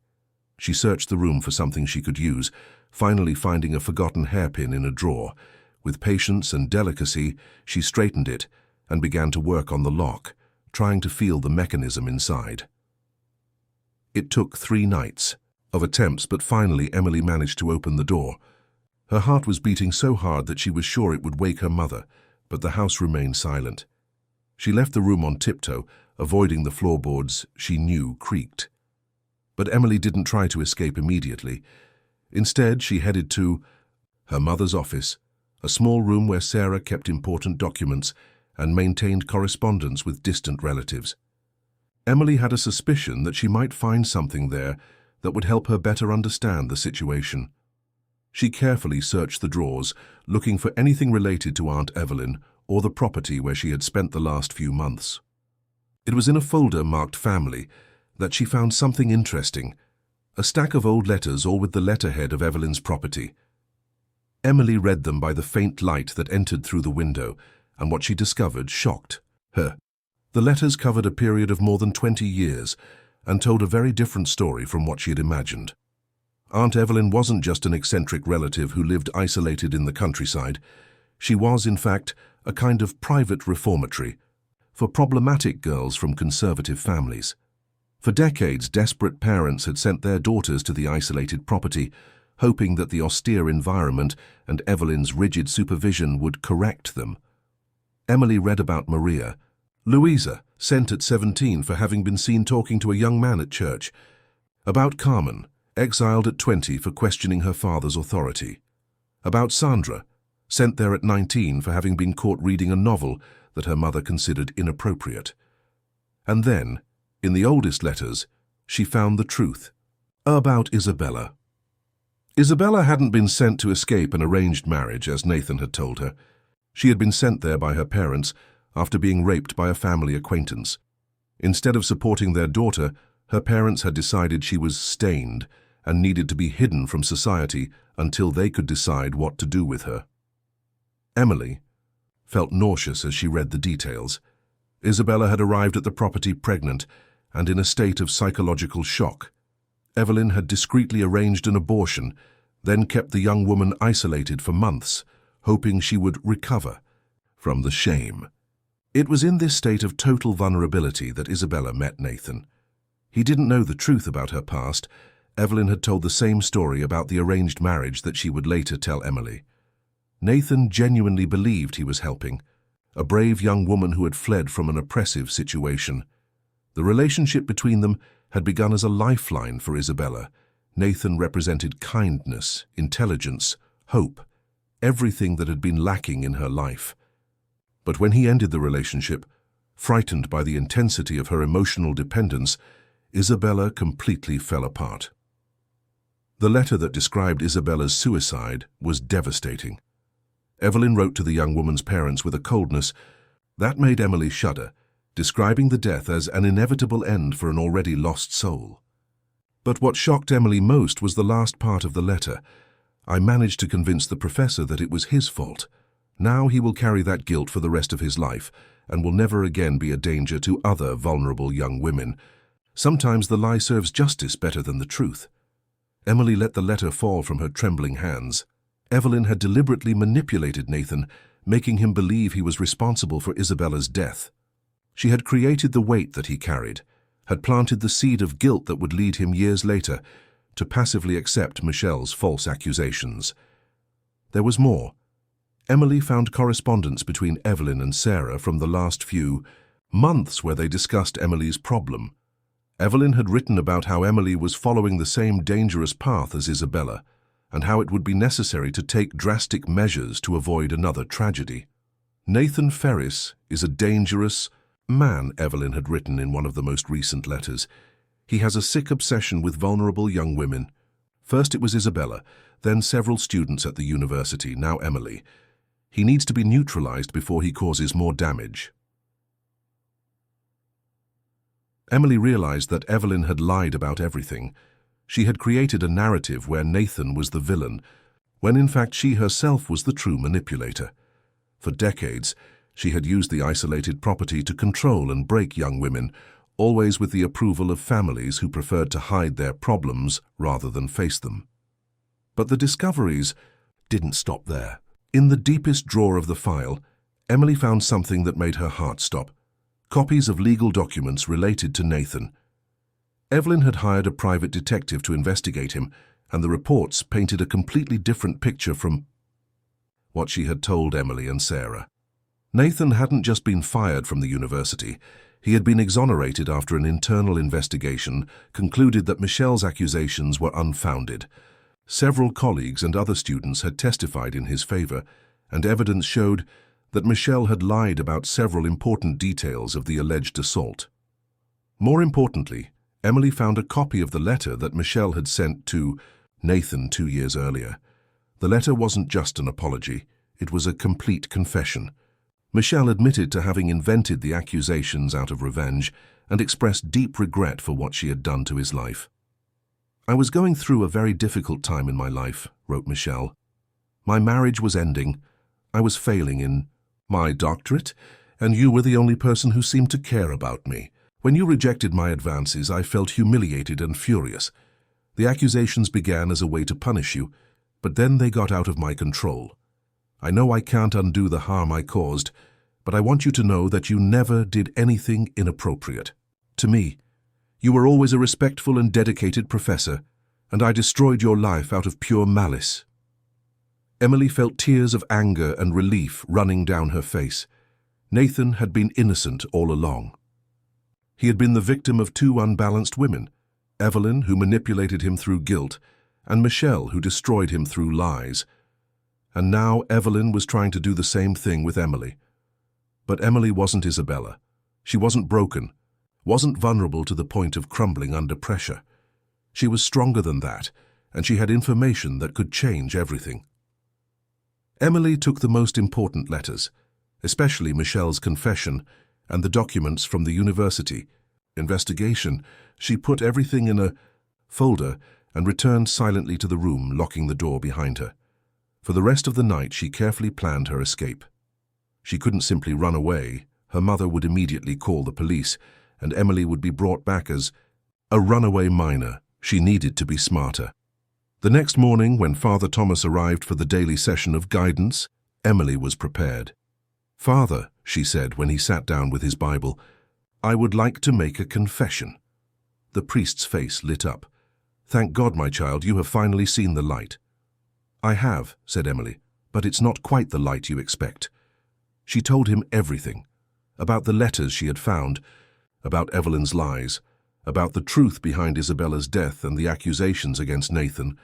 She searched the room for something she could use, finally finding a forgotten hairpin in a drawer. With patience and delicacy, she straightened it and began to work on the lock, trying to feel the mechanism inside. It took 3 nights of attempts, but finally Emily managed to open the door. Her heart was beating so hard that she was sure it would wake her mother, but the house remained silent. She left the room on tiptoe, avoiding the floorboards she knew creaked. But Emily didn't try to escape immediately. Instead, she headed to her mother's office, a small room where Sarah kept important documents and maintained correspondence with distant relatives. Emily had a suspicion that she might find something there that would help her better understand the situation. She carefully searched the drawers, looking for anything related to Aunt Evelyn or the property where she had spent the last few months. It was in a folder marked Family that she found something interesting, a stack of old letters, all with the letterhead of Evelyn's property. Emily read them by the faint light that entered through the window, and what she discovered shocked her. The letters covered a period of more than 20 years and told a very different story from what she had imagined. Aunt Evelyn wasn't just an eccentric relative who lived isolated in the countryside. She was, in fact, a kind of private reformatory for problematic girls from conservative families. For decades, desperate parents had sent their daughters to the isolated property, hoping that the austere environment and Evelyn's rigid supervision would correct them. Emily read about Maria, Louisa, sent at 17 for having been seen talking to a young man at church, about Carmen, exiled at 20 for questioning her father's authority, about Sandra, sent there at 19 for having been caught reading a novel that her mother considered inappropriate. And then, in the oldest letters, she found the truth about Isabella. Isabella hadn't been sent to escape an arranged marriage, as Nathan had told her. She had been sent there by her parents after being raped by a family acquaintance. Instead of supporting their daughter, her parents had decided she was stained and needed to be hidden from society until they could decide what to do with her. Emily felt nauseous as she read the details. Isabella had arrived at the property pregnant and in a state of psychological shock. Evelyn had discreetly arranged an abortion, then kept the young woman isolated for months, hoping she would recover from the shame. It was in this state of total vulnerability that Isabella met Nathan. He didn't know the truth about her past. Evelyn had told the same story about the arranged marriage that she would later tell Emily. Nathan genuinely believed he was helping, a brave young woman who had fled from an oppressive situation. The relationship between them had begun as a lifeline for Isabella. Nathan represented kindness, intelligence, hope, everything that had been lacking in her life. But when he ended the relationship, frightened by the intensity of her emotional dependence, Isabella completely fell apart. The letter that described Isabella's suicide was devastating. Evelyn wrote to the young woman's parents with a coldness that made Emily shudder, describing the death as an inevitable end for an already lost soul. But what shocked Emily most was the last part of the letter. I managed to convince the professor that it was his fault. Now he will carry that guilt for the rest of his life and will never again be a danger to other vulnerable young women. Sometimes the lie serves justice better than the truth. Emily let the letter fall from her trembling hands. Evelyn had deliberately manipulated Nathan, making him believe he was responsible for Isabella's death. She had created the weight that he carried, had planted the seed of guilt that would lead him years later to passively accept Michelle's false accusations. There was more. Emily found correspondence between Evelyn and Sarah from the last few months where they discussed Emily's problem. Evelyn had written about how Emily was following the same dangerous path as Isabella, and how it would be necessary to take drastic measures to avoid another tragedy. Nathan Ferris is a dangerous man, Evelyn had written in one of the most recent letters. He has a sick obsession with vulnerable young women. First it was Isabella, then several students at the university, now Emily. He needs to be neutralized before he causes more damage. Emily realized that Evelyn had lied about everything. She had created a narrative where Nathan was the villain, when in fact she herself was the true manipulator. For decades, she had used the isolated property to control and break young women, always with the approval of families who preferred to hide their problems rather than face them. But the discoveries didn't stop there. In the deepest drawer of the file, Emily found something that made her heart stop: copies of legal documents related to Nathan. Evelyn had hired a private detective to investigate him, and the reports painted a completely different picture from what she had told Emily and Sarah. Nathan hadn't just been fired from the university. He had been exonerated after an internal investigation concluded that Michelle's accusations were unfounded. Several colleagues and other students had testified in his favor, and evidence showed that Michelle had lied about several important details of the alleged assault. More importantly, Emily found a copy of the letter that Michelle had sent to Nathan 2 years earlier. The letter wasn't just an apology, it was a complete confession. Michelle admitted to having invented the accusations out of revenge and expressed deep regret for what she had done to his life. "I was going through a very difficult time in my life," wrote Michelle. "My marriage was ending. I was failing in my doctorate, and you were the only person who seemed to care about me. When you rejected my advances, I felt humiliated and furious. The accusations began as a way to punish you, but then they got out of my control. I know I can't undo the harm I caused, but I want you to know that you never did anything inappropriate. To me, you were always a respectful and dedicated professor, and I destroyed your life out of pure malice." Emily felt tears of anger and relief running down her face. Nathan had been innocent all along. He had been the victim of 2 unbalanced women, Evelyn, who manipulated him through guilt, and Michelle, who destroyed him through lies. And now Evelyn was trying to do the same thing with Emily. But Emily wasn't Isabella. She wasn't broken, wasn't vulnerable to the point of crumbling under pressure. She was stronger than that, and she had information that could change everything. Emily took the most important letters, especially Michelle's confession and the documents from the university investigation. She put everything in a folder and returned silently to the room, locking the door behind her. For the rest of the night, she carefully planned her escape. She couldn't simply run away. Her mother would immediately call the police, and Emily would be brought back as a runaway minor. She needed to be smarter. The next morning, when Father Thomas arrived for the daily session of guidance, Emily was prepared. "Father," she said when he sat down with his Bible, "I would like to make a confession." The priest's face lit up. "Thank God, my child, you have finally seen the light." "I have," said Emily, "but it's not quite the light you expect." She told him everything, about the letters she had found, about Evelyn's lies, about the truth behind Isabella's death and the accusations against Nathan.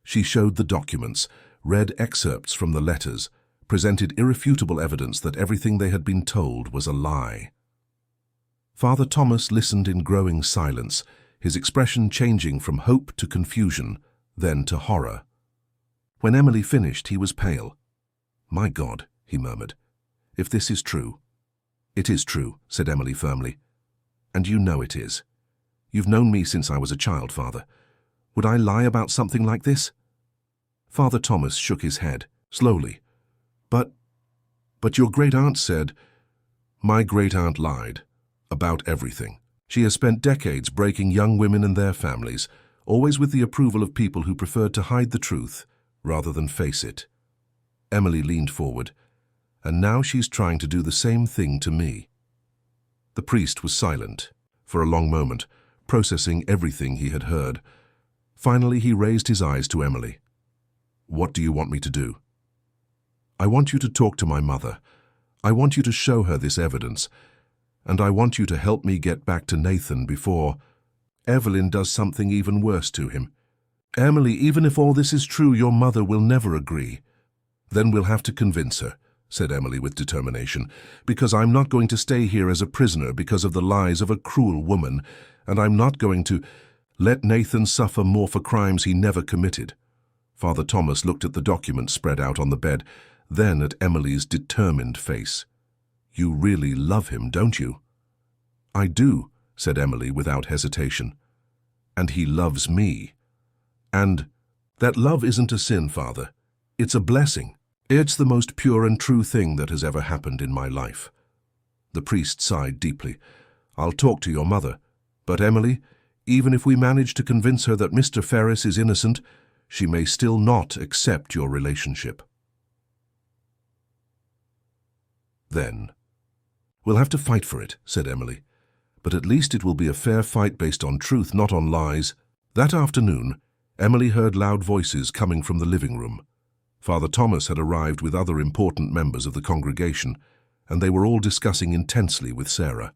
She showed the documents, read excerpts from the letters, presented irrefutable evidence that everything they had been told was a lie. Father Thomas listened in growing silence, his expression changing from hope to confusion, then to horror. When Emily finished, he was pale. "My God," he murmured, "if this is true." "It is true," said Emily firmly. "And you know it is. You've known me since I was a child, Father. Would I lie about something like this?" Father Thomas shook his head, slowly. But your great-aunt said—" "My great-aunt lied. About everything. She has spent decades breaking young women and their families, always with the approval of people who preferred to hide the truth rather than face it." Emily leaned forward. "And now she's trying to do the same thing to me." The priest was silent for a long moment, processing everything he had heard. Finally, he raised his eyes to Emily. "What do you want me to do?" "I want you to talk to my mother. I want you to show her this evidence. And I want you to help me get back to Nathan before Evelyn does something even worse to him. Emily, even if all this is true, your mother will never agree." "Then we'll have to convince her," said Emily with determination, "because I'm not going to stay here as a prisoner because of the lies of a cruel woman, and I'm not going to let Nathan suffer more for crimes he never committed." Father Thomas looked at the document spread out on the bed, then at Emily's determined face. "You really love him, don't you?" "I do," said Emily without hesitation. "And he loves me. And that love isn't a sin, Father. It's a blessing. It's the most pure and true thing that has ever happened in my life." The priest sighed deeply. "I'll talk to your mother. But Emily, even if we manage to convince her that Mr. Ferris is innocent, she may still not accept your relationship." "Then we'll have to fight for it," said Emily. "But at least it will be a fair fight based on truth, not on lies." That afternoon, Emily heard loud voices coming from the living room. Father Thomas had arrived with other important members of the congregation, and they were all discussing intensely with Sarah.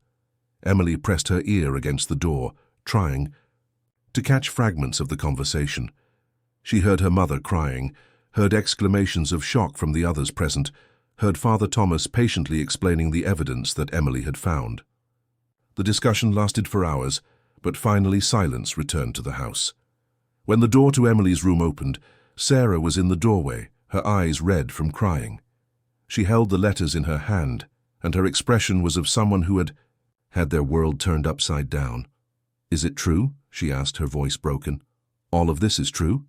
Emily pressed her ear against the door, trying to catch fragments of the conversation. She heard her mother crying, heard exclamations of shock from the others present, heard Father Thomas patiently explaining the evidence that Emily had found. The discussion lasted for hours, but finally silence returned to the house. When the door to Emily's room opened, Sarah was in the doorway, her eyes red from crying. She held the letters in her hand, and her expression was of someone who had their world turned upside down. "Is it true?" she asked, her voice broken. "All of this is true?"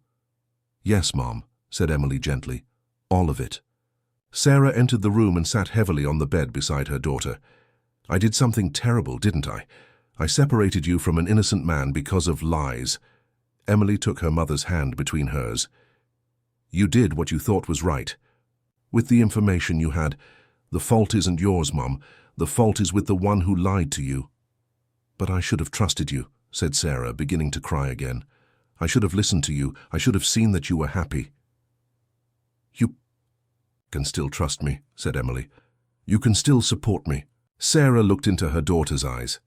"Yes, Mom," said Emily gently. "All of it." Sarah entered the room and sat heavily on the bed beside her daughter. "I did something terrible, didn't I? I separated you from an innocent man because of lies." Emily took her mother's hand between hers. "You did what you thought was right. With the information you had. The fault isn't yours, Mom. The fault is with the one who lied to you." "But I should have trusted you," said Sarah, beginning to cry again. "I should have listened to you. I should have seen that you were happy." "You can still trust me," said Emily. "You can still support me." Sarah looked into her daughter's eyes,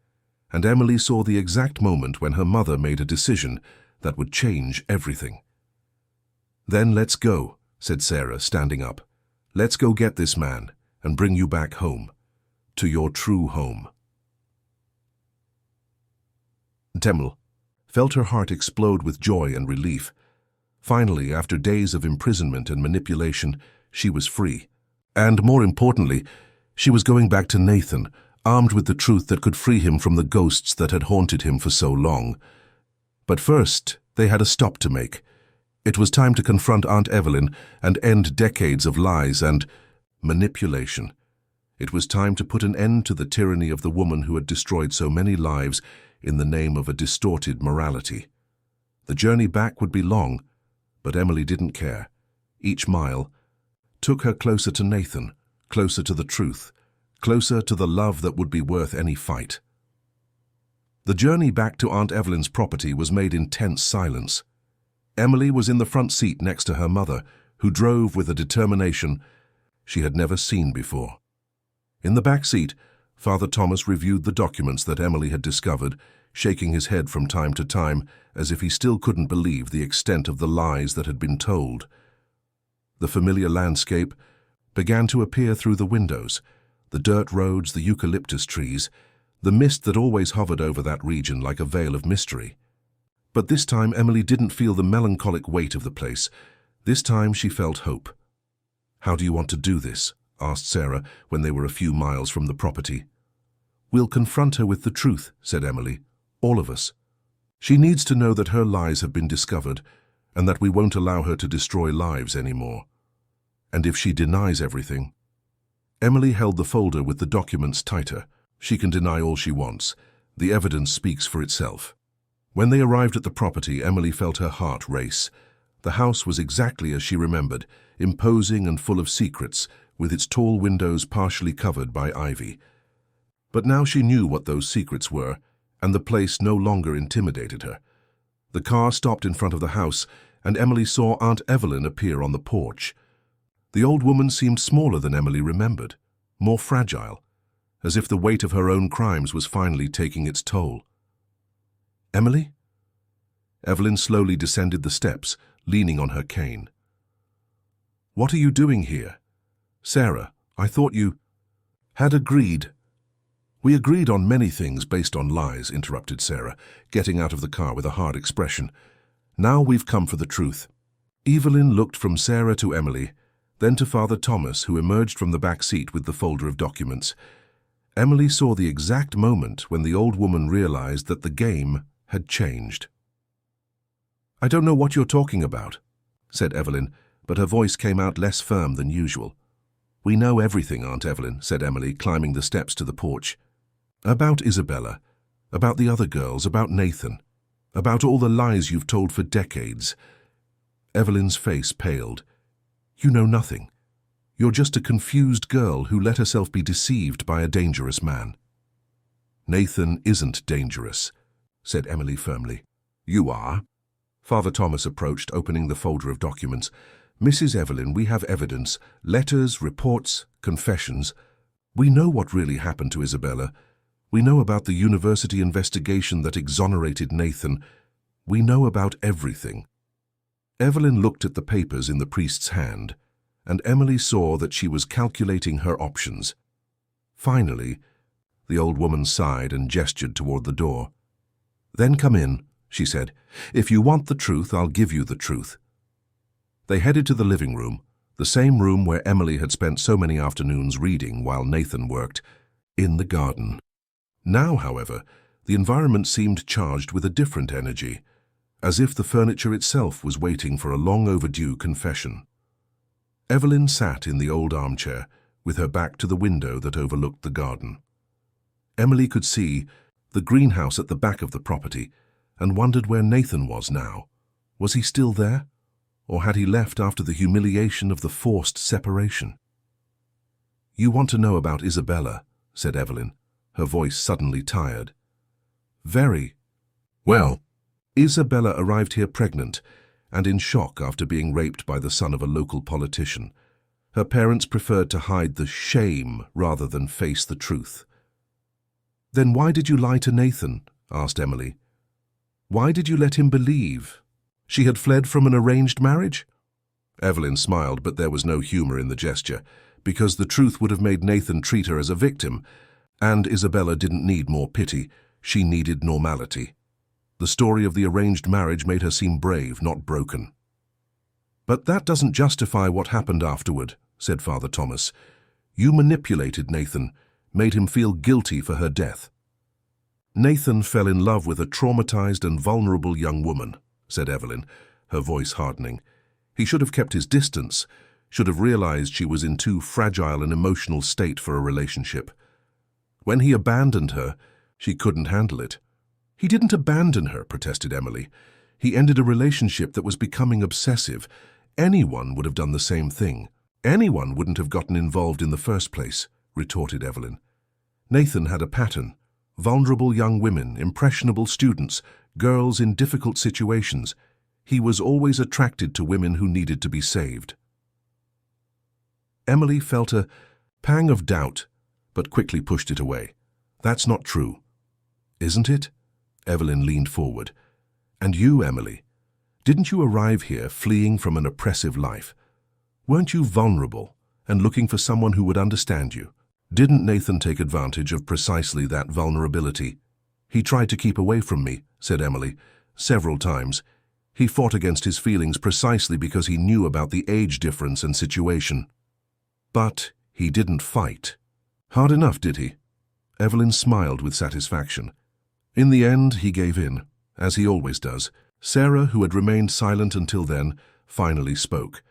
and Emily saw the exact moment when her mother made a decision that would change everything. "Then let's go," said Sarah, standing up. "Let's go get this man and bring you back home, to your true home." Temel felt her heart explode with joy and relief. Finally, after days of imprisonment and manipulation, she was free. And more importantly, she was going back to Nathan, armed with the truth that could free him from the ghosts that had haunted him for so long. But first, they had a stop to make. It was time to confront Aunt Evelyn and end decades of lies and manipulation. It was time to put an end to the tyranny of the woman who had destroyed so many lives in the name of a distorted morality. The journey back would be long, but Emily didn't care. Each mile took her closer to Nathan, closer to the truth, closer to the love that would be worth any fight. The journey back to Aunt Evelyn's property was made in tense silence. Emily was in the front seat next to her mother, who drove with a determination she had never seen before. In the back seat, Father Thomas reviewed the documents that Emily had discovered, shaking his head from time to time as if he still couldn't believe the extent of the lies that had been told. The familiar landscape began to appear through the windows, the dirt roads, the eucalyptus trees, the mist that always hovered over that region like a veil of mystery. But this time Emily didn't feel the melancholic weight of the place. This time she felt hope. "How do you want to do this?" asked Sarah when they were a few miles from the property. "We'll confront her with the truth," said Emily. "All of us. She needs to know that her lies have been discovered and that we won't allow her to destroy lives anymore. And if she denies everything... Emily held the folder with the documents tighter. She can deny all she wants. The evidence speaks for itself. When they arrived at the property, Emily felt her heart race. The house was exactly as she remembered, imposing and full of secrets, with its tall windows partially covered by ivy. But now she knew what those secrets were, and the place no longer intimidated her. The car stopped in front of the house, and Emily saw Aunt Evelyn appear on the porch. The old woman seemed smaller than Emily remembered, more fragile, as if the weight of her own crimes was finally taking its toll. "Emily?" Evelyn slowly descended the steps, leaning on her cane. "What are you doing here? Sarah, I thought you had agreed." "We agreed on many things based on lies," interrupted Sarah, getting out of the car with a hard expression. "Now we've come for the truth." Evelyn looked from Sarah to Emily, then to Father Thomas, who emerged from the back seat with the folder of documents. Emily saw the exact moment when the old woman realized that the game had changed. "I don't know what you're talking about," said Evelyn, but her voice came out less firm than usual. "We know everything, Aunt Evelyn," said Emily, climbing the steps to the porch. "About Isabella, about the other girls, about Nathan, about all the lies you've told for decades." Evelyn's face paled. "You know nothing. You're just a confused girl who let herself be deceived by a dangerous man." "Nathan isn't dangerous," said Emily firmly. "You are." Father Thomas approached, opening the folder of documents. "Mrs. Evelyn, we have evidence, letters, reports, confessions. We know what really happened to Isabella. We know about the university investigation that exonerated Nathan. We know about everything." Evelyn looked at the papers in the priest's hand, and Emily saw that she was calculating her options. Finally, the old woman sighed and gestured toward the door. "Then come in," she said. "If you want the truth, I'll give you the truth." They headed to the living room, the same room where Emily had spent so many afternoons reading while Nathan worked, in the garden. Now, however, the environment seemed charged with a different energy, as if the furniture itself was waiting for a long-overdue confession. Evelyn sat in the old armchair, with her back to the window that overlooked the garden. Emily could see the greenhouse at the back of the property and wondered where Nathan was now. Was he still there? Or had he left after the humiliation of the forced separation? "You want to know about Isabella," said Evelyn, her voice suddenly tired. "Very." "Well, Isabella arrived here pregnant and in shock after being raped by the son of a local politician. Her parents preferred to hide the shame rather than face the truth." "Then why did you lie to Nathan?" asked Emily. "Why did you let him believe she had fled from an arranged marriage?" Evelyn smiled, but there was no humor in the gesture, because the truth would have made Nathan treat her as a victim, and Isabella didn't need more pity, she needed normality. The story of the arranged marriage made her seem brave, not broken. "But that doesn't justify what happened afterward," said Father Thomas. "You manipulated Nathan, made him feel guilty for her death." "Nathan fell in love with a traumatized and vulnerable young woman," said Evelyn, her voice hardening. "He should have kept his distance, should have realized she was in too fragile an emotional state for a relationship. When he abandoned her, she couldn't handle it." "He didn't abandon her," protested Emily. "He ended a relationship that was becoming obsessive. Anyone would have done the same thing. Anyone wouldn't have gotten involved in the first place," retorted Evelyn. "Nathan had a pattern. Vulnerable young women, impressionable students, girls in difficult situations. He was always attracted to women who needed to be saved." Emily felt a pang of doubt, but quickly pushed it away. "That's not true." "Isn't it?" Evelyn leaned forward. "And you, Emily, didn't you arrive here fleeing from an oppressive life? Weren't you vulnerable and looking for someone who would understand you? Didn't Nathan take advantage of precisely that vulnerability?" "He tried to keep away from me," said Emily, "several times. He fought against his feelings precisely because he knew about the age difference and situation." "But he didn't fight hard enough, did he?" Evelyn smiled with satisfaction. "In the end, he gave in, as he always does. Sarah, who had remained silent until then, finally spoke.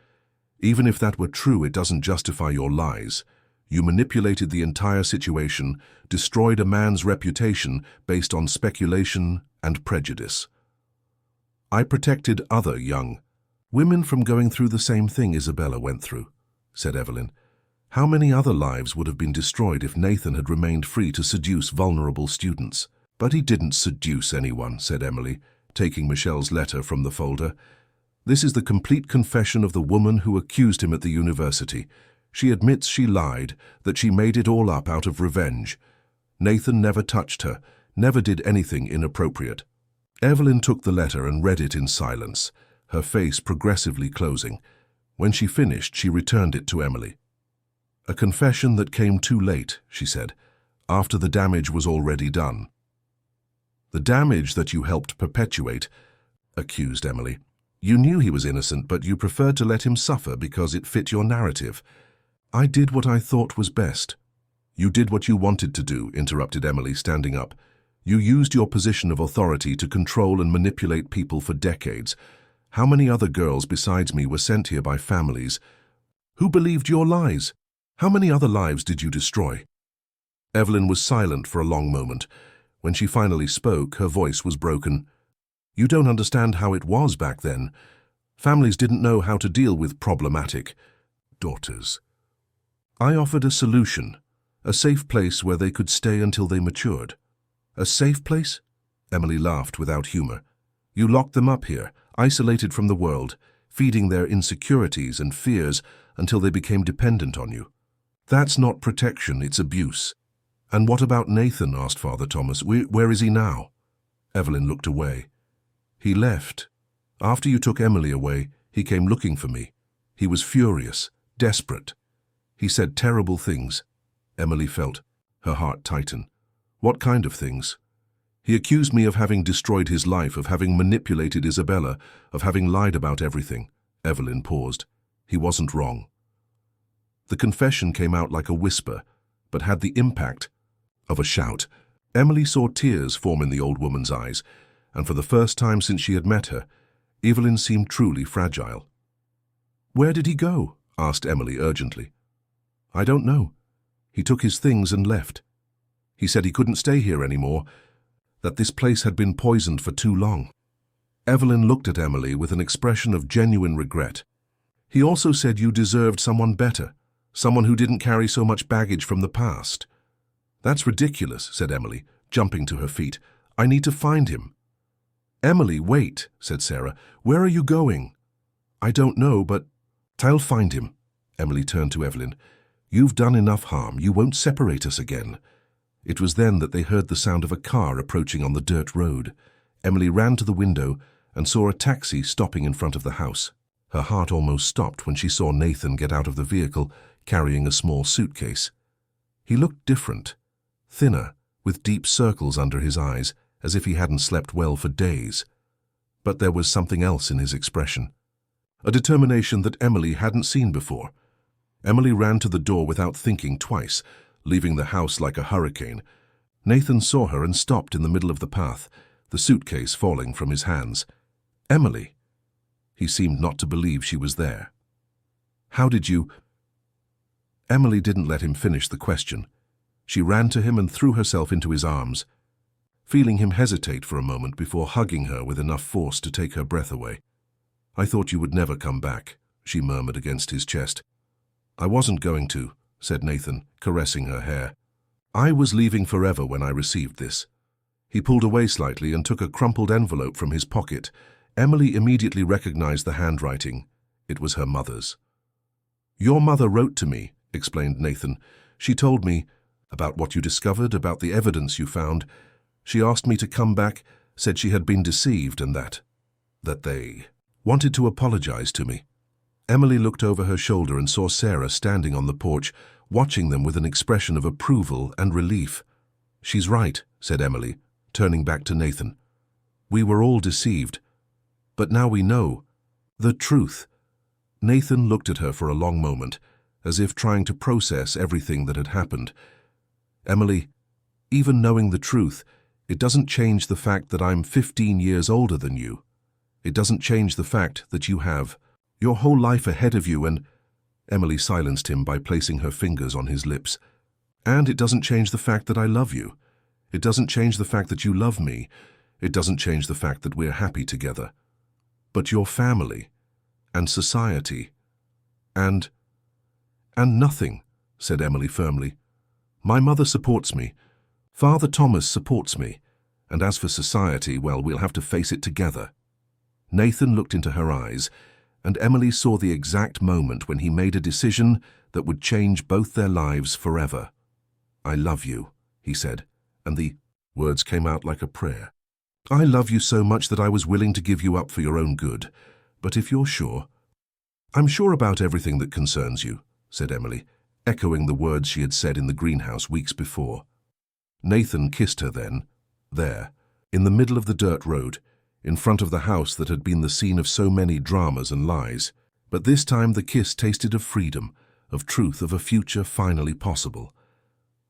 Even if that were true, it doesn't justify your lies. You manipulated the entire situation, destroyed a man's reputation based on speculation and prejudice. I protected other young women from going through the same thing Isabella went through, said Evelyn. How many other lives would have been destroyed if Nathan had remained free to seduce vulnerable students? But he didn't seduce anyone, said Emily, taking Michelle's letter from the folder. This is the complete confession of the woman who accused him at the university. She admits she lied, that she made it all up out of revenge. Nathan never touched her, never did anything inappropriate. Evelyn took the letter and read it in silence, her face progressively closing. When she finished, she returned it to Emily. A confession that came too late, she said, after the damage was already done. The damage that you helped perpetuate, accused Emily. You knew he was innocent, but you preferred to let him suffer because it fit your narrative. I did what I thought was best. You did what you wanted to do, interrupted Emily, standing up. You used your position of authority to control and manipulate people for decades. How many other girls besides me were sent here by families? Who believed your lies? How many other lives did you destroy? Evelyn was silent for a long moment. When she finally spoke, her voice was broken. You don't understand how it was back then. Families didn't know how to deal with problematic daughters. I offered a solution, a safe place where they could stay until they matured. A safe place? Emily laughed without humor. You locked them up here, isolated from the world, feeding their insecurities and fears until they became dependent on you. That's not protection, it's abuse. And what about Nathan? Asked Father Thomas. Where is he now? Evelyn looked away. He left. After you took Emily away, he came looking for me. He was furious, desperate. He said terrible things. Emily felt her heart tighten. What kind of things? He accused me of having destroyed his life, of having manipulated Isabella, of having lied about everything. Evelyn paused. He wasn't wrong. The confession came out like a whisper, but had the impact of a shout. Emily saw tears form in the old woman's eyes, and for the first time since she had met her, Evelyn seemed truly fragile. Where did he go? Asked Emily urgently. I don't know. He took his things and left. He said he couldn't stay here anymore, that this place had been poisoned for too long. Evelyn looked at Emily with an expression of genuine regret. He also said you deserved someone better, someone who didn't carry so much baggage from the past. That's ridiculous, said Emily, jumping to her feet. I need to find him. Emily, wait, said Sarah. Where are you going? I don't know, but I'll find him. Emily turned to Evelyn. You've done enough harm. You won't separate us again. It was then that they heard the sound of a car approaching on the dirt road. Emily ran to the window and saw a taxi stopping in front of the house. Her heart almost stopped when she saw Nathan get out of the vehicle, carrying a small suitcase. He looked different, thinner, with deep circles under his eyes, as if he hadn't slept well for days. But there was something else in his expression, a determination that Emily hadn't seen before. Emily ran to the door without thinking twice, leaving the house like a hurricane. Nathan saw her and stopped in the middle of the path, the suitcase falling from his hands. Emily! He seemed not to believe she was there. How did you... Emily didn't let him finish the question. She ran to him and threw herself into his arms, feeling him hesitate for a moment before hugging her with enough force to take her breath away. I thought you would never come back, she murmured against his chest. I wasn't going to, said Nathan, caressing her hair. I was leaving forever when I received this. He pulled away slightly and took a crumpled envelope from his pocket. Emily immediately recognized the handwriting. It was her mother's. Your mother wrote to me, explained Nathan. She told me about what you discovered, about the evidence you found. She asked me to come back, said she had been deceived and that they wanted to apologize to me. Emily looked over her shoulder and saw Sarah standing on the porch, watching them with an expression of approval and relief. She's right, said Emily, turning back to Nathan. We were all deceived, but now we know the truth. Nathan looked at her for a long moment, as if trying to process everything that had happened. Emily, even knowing the truth, It doesn't change the fact that I'm 15 years older than you. It doesn't change the fact that you have your whole life ahead of you and—" Emily silenced him by placing her fingers on his lips. "And it doesn't change the fact that I love you. It doesn't change the fact that you love me. It doesn't change the fact that we're happy together. But your family, and society, and nothing," said Emily firmly. "My mother supports me. Father Thomas supports me. And as for society, well, we'll have to face it together." Nathan looked into her eyes, and Emily saw the exact moment when he made a decision that would change both their lives forever. "I love you," he said, and the words came out like a prayer. "I love you so much that I was willing to give you up for your own good. But if you're sure—" "I'm sure about everything that concerns you," said Emily, echoing the words she had said in the greenhouse weeks before. Nathan kissed her then, there, in the middle of the dirt road, in front of the house that had been the scene of so many dramas and lies. But this time the kiss tasted of freedom, of truth, of a future finally possible.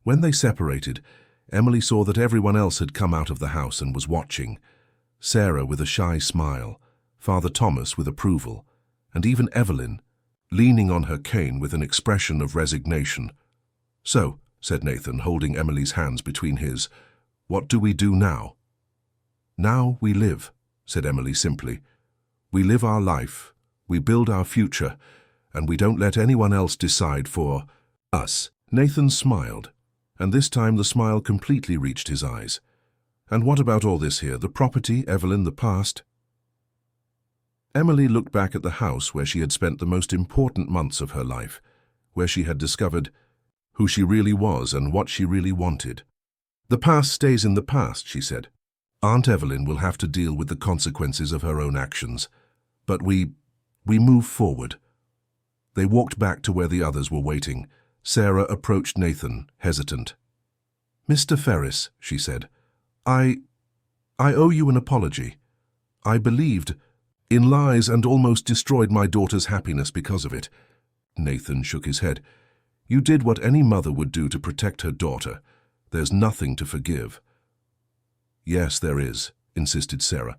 When they separated, Emily saw that everyone else had come out of the house and was watching. Sarah with a shy smile, Father Thomas with approval, and even Evelyn, leaning on her cane with an expression of resignation. "So," said Nathan, holding Emily's hands between his, "what do we do now?" "Now we live," said Emily simply. "We live our life, we build our future, and we don't let anyone else decide for us." Nathan smiled, and this time the smile completely reached his eyes. "And what about all this here, the property, Evelyn, the past?" Emily looked back at the house where she had spent the most important months of her life, where she had discovered who she really was and what she really wanted. "The past stays in the past," she said. "Aunt Evelyn will have to deal with the consequences of her own actions. But we move forward." They walked back to where the others were waiting. Sarah approached Nathan, hesitant. "Mr. Ferris," she said, I owe you an apology. I believed in lies and almost destroyed my daughter's happiness because of it." Nathan shook his head. "You did what any mother would do to protect her daughter. There's nothing to forgive." "Yes, there is," insisted Sarah.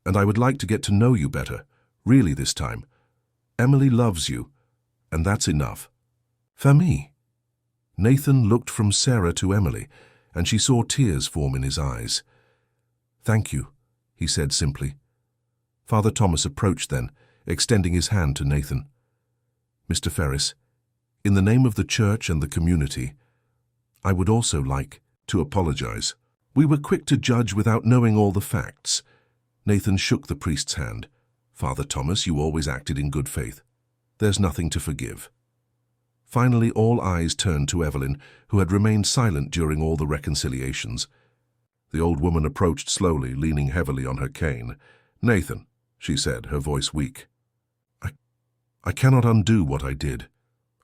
"And I would like to get to know you better, really this time. Emily loves you, and that's enough." "For me?" Nathan looked from Sarah to Emily, and she saw tears form in his eyes. "Thank you," he said simply. Father Thomas approached then, extending his hand to Nathan. "Mr. Ferris, in the name of the church and the community, I would also like to apologize. We were quick to judge without knowing all the facts." Nathan shook the priest's hand. "Father Thomas, you always acted in good faith. There's nothing to forgive." Finally, all eyes turned to Evelyn, who had remained silent during all the reconciliations. The old woman approached slowly, leaning heavily on her cane. "Nathan," she said, her voice weak, I cannot undo what I did.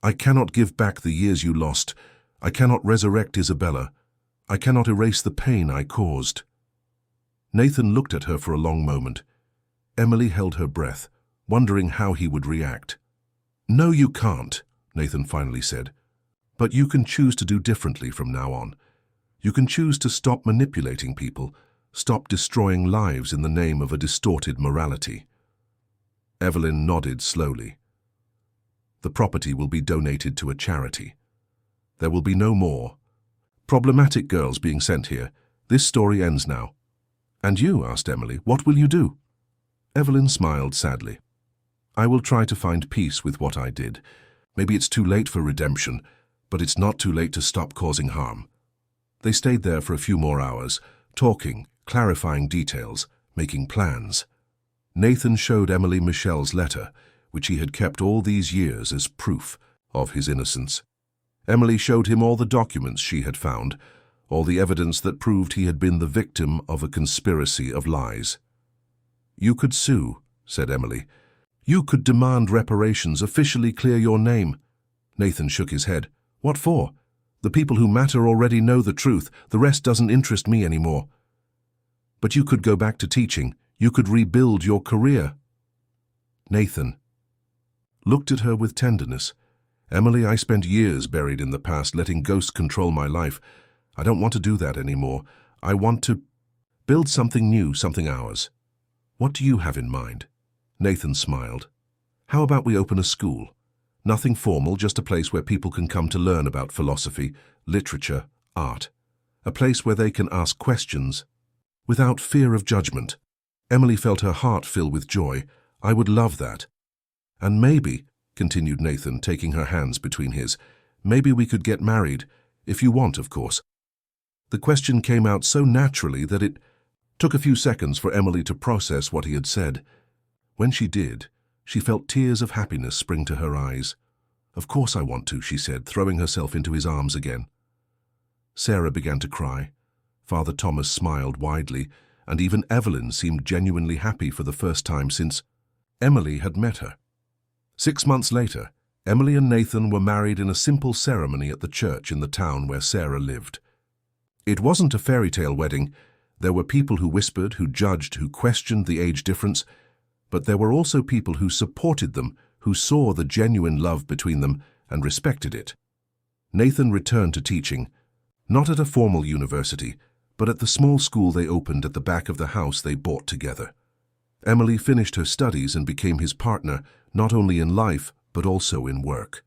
I cannot give back the years you lost. I cannot resurrect Isabella. I cannot erase the pain I caused." Nathan looked at her for a long moment. Emily held her breath, wondering how he would react. "No, you can't," Nathan finally said. "But you can choose to do differently from now on. You can choose to stop manipulating people, stop destroying lives in the name of a distorted morality." Evelyn nodded slowly. "The property will be donated to a charity. There will be no more problematic girls being sent here. This story ends now." "And you?" asked Emily. "What will you do?" Evelyn smiled sadly. "I will try to find peace with what I did. Maybe it's too late for redemption, but it's not too late to stop causing harm." They stayed there for a few more hours, talking, clarifying details, making plans. Nathan showed Emily Michelle's letter, which he had kept all these years as proof of his innocence. Emily showed him all the documents she had found, all the evidence that proved he had been the victim of a conspiracy of lies. "You could sue," said Emily. "You could demand reparations, officially clear your name." Nathan shook his head. "What for? The people who matter already know the truth. The rest doesn't interest me anymore." "But you could go back to teaching. You could rebuild your career." Nathan looked at her with tenderness. "Emily, I spent years buried in the past, letting ghosts control my life. I don't want to do that anymore. I want to build something new, something ours. What do you have in mind? Nathan smiled. How about we open a school? Nothing formal, just a place where people can come to learn about philosophy, literature, art. A place where they can ask questions without fear of judgment. Emily felt her heart fill with joy. I would love that. And maybe, continued Nathan, taking her hands between his, maybe we could get married, if you want, of course. The question came out so naturally that it took a few seconds for Emily to process what he had said. When she did, she felt tears of happiness spring to her eyes. Of course I want to, she said, throwing herself into his arms again. Sarah began to cry. Father Thomas smiled widely, and even Evelyn seemed genuinely happy for the first time since Emily had met her. 6 months later, Emily and Nathan were married in a simple ceremony at the church in the town where Sarah lived. It wasn't a fairy tale wedding. There were people who whispered, who judged, who questioned the age difference, but there were also people who supported them, who saw the genuine love between them and respected it. Nathan returned to teaching, not at a formal university, but at the small school they opened at the back of the house they bought together. Emily finished her studies and became his partner, not only in life, but also in work.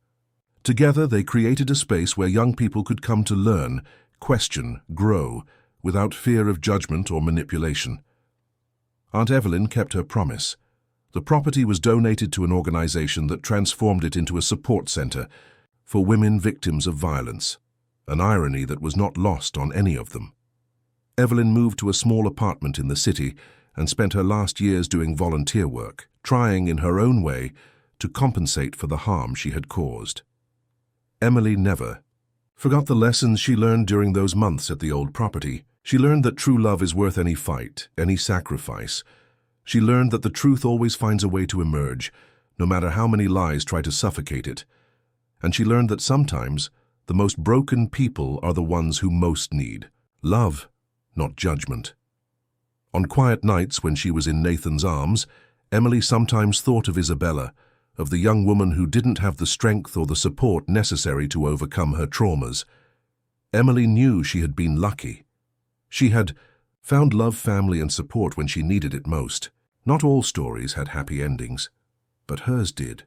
Together they created a space where young people could come to learn, question, grow, without fear of judgment or manipulation. Aunt Evelyn kept her promise. The property was donated to an organization that transformed it into a support center for women victims of violence, an irony that was not lost on any of them. Evelyn moved to a small apartment in the city and spent her last years doing volunteer work, trying in her own way to compensate for the harm she had caused. Emily never forgot the lessons she learned during those months at the old property. She learned that true love is worth any fight, any sacrifice. She learned that the truth always finds a way to emerge, no matter how many lies try to suffocate it. And she learned that sometimes the most broken people are the ones who most need love, not judgment. On quiet nights when she was in Nathan's arms, Emily sometimes thought of Isabella, of the young woman who didn't have the strength or the support necessary to overcome her traumas. Emily knew she had been lucky. She had found love, family, and support when she needed it most. Not all stories had happy endings, but hers did.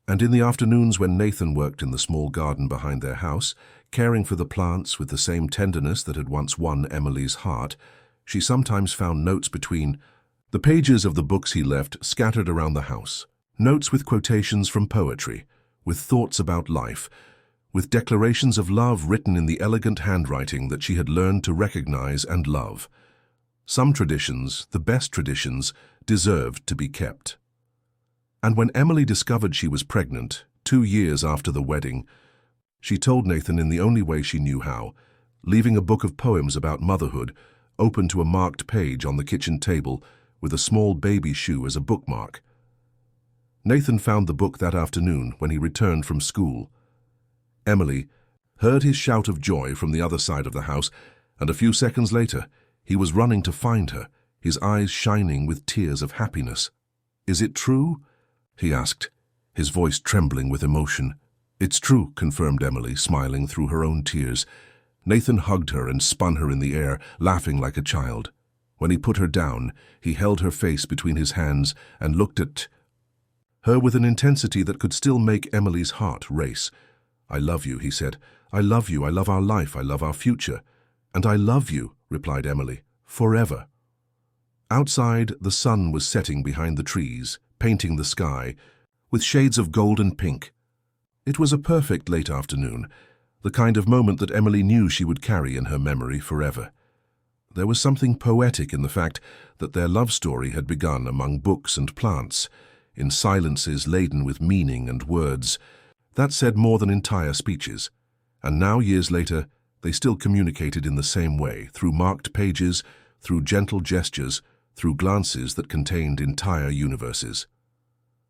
And in the afternoons when Nathan worked in the small garden behind their house, caring for the plants with the same tenderness that had once won Emily's heart, she sometimes found notes between the pages of the books he left scattered around the house. Notes with quotations from poetry, with thoughts about life, with declarations of love written in the elegant handwriting that she had learned to recognize and love. Some traditions, the best traditions, deserved to be kept. And when Emily discovered she was pregnant, 2 years after the wedding, she told Nathan in the only way she knew how, leaving a book of poems about motherhood open to a marked page on the kitchen table with a small baby shoe as a bookmark. Nathan found the book that afternoon when he returned from school. Emily heard his shout of joy from the other side of the house, and a few seconds later, he was running to find her, his eyes shining with tears of happiness. "Is it true?" he asked, his voice trembling with emotion. "It's true," confirmed Emily, smiling through her own tears. Nathan hugged her and spun her in the air, laughing like a child. When he put her down, he held her face between his hands and looked at her with an intensity that could still make Emily's heart race. "I love you," he said. "I love you. I love our life. I love our future." "And I love you," replied Emily, "forever." Outside, the sun was setting behind the trees, painting the sky with shades of gold and pink. It was a perfect late afternoon, the kind of moment that Emily knew she would carry in her memory forever. There was something poetic in the fact that their love story had begun among books and plants, in silences laden with meaning and words that said more than entire speeches. And now, years later, they still communicated in the same way, through marked pages, through gentle gestures, through glances that contained entire universes.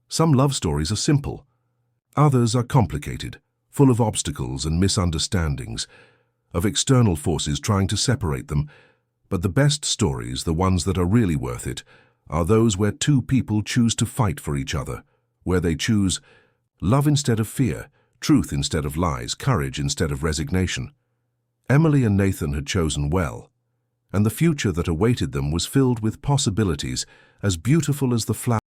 Some love stories are simple. Others are complicated, full of obstacles and misunderstandings, of external forces trying to separate them. But the best stories, the ones that are really worth it, are those where two people choose to fight for each other, where they choose love instead of fear, truth instead of lies, courage instead of resignation. Emily and Nathan had chosen well. and the future that awaited them was filled with possibilities as beautiful as the flowers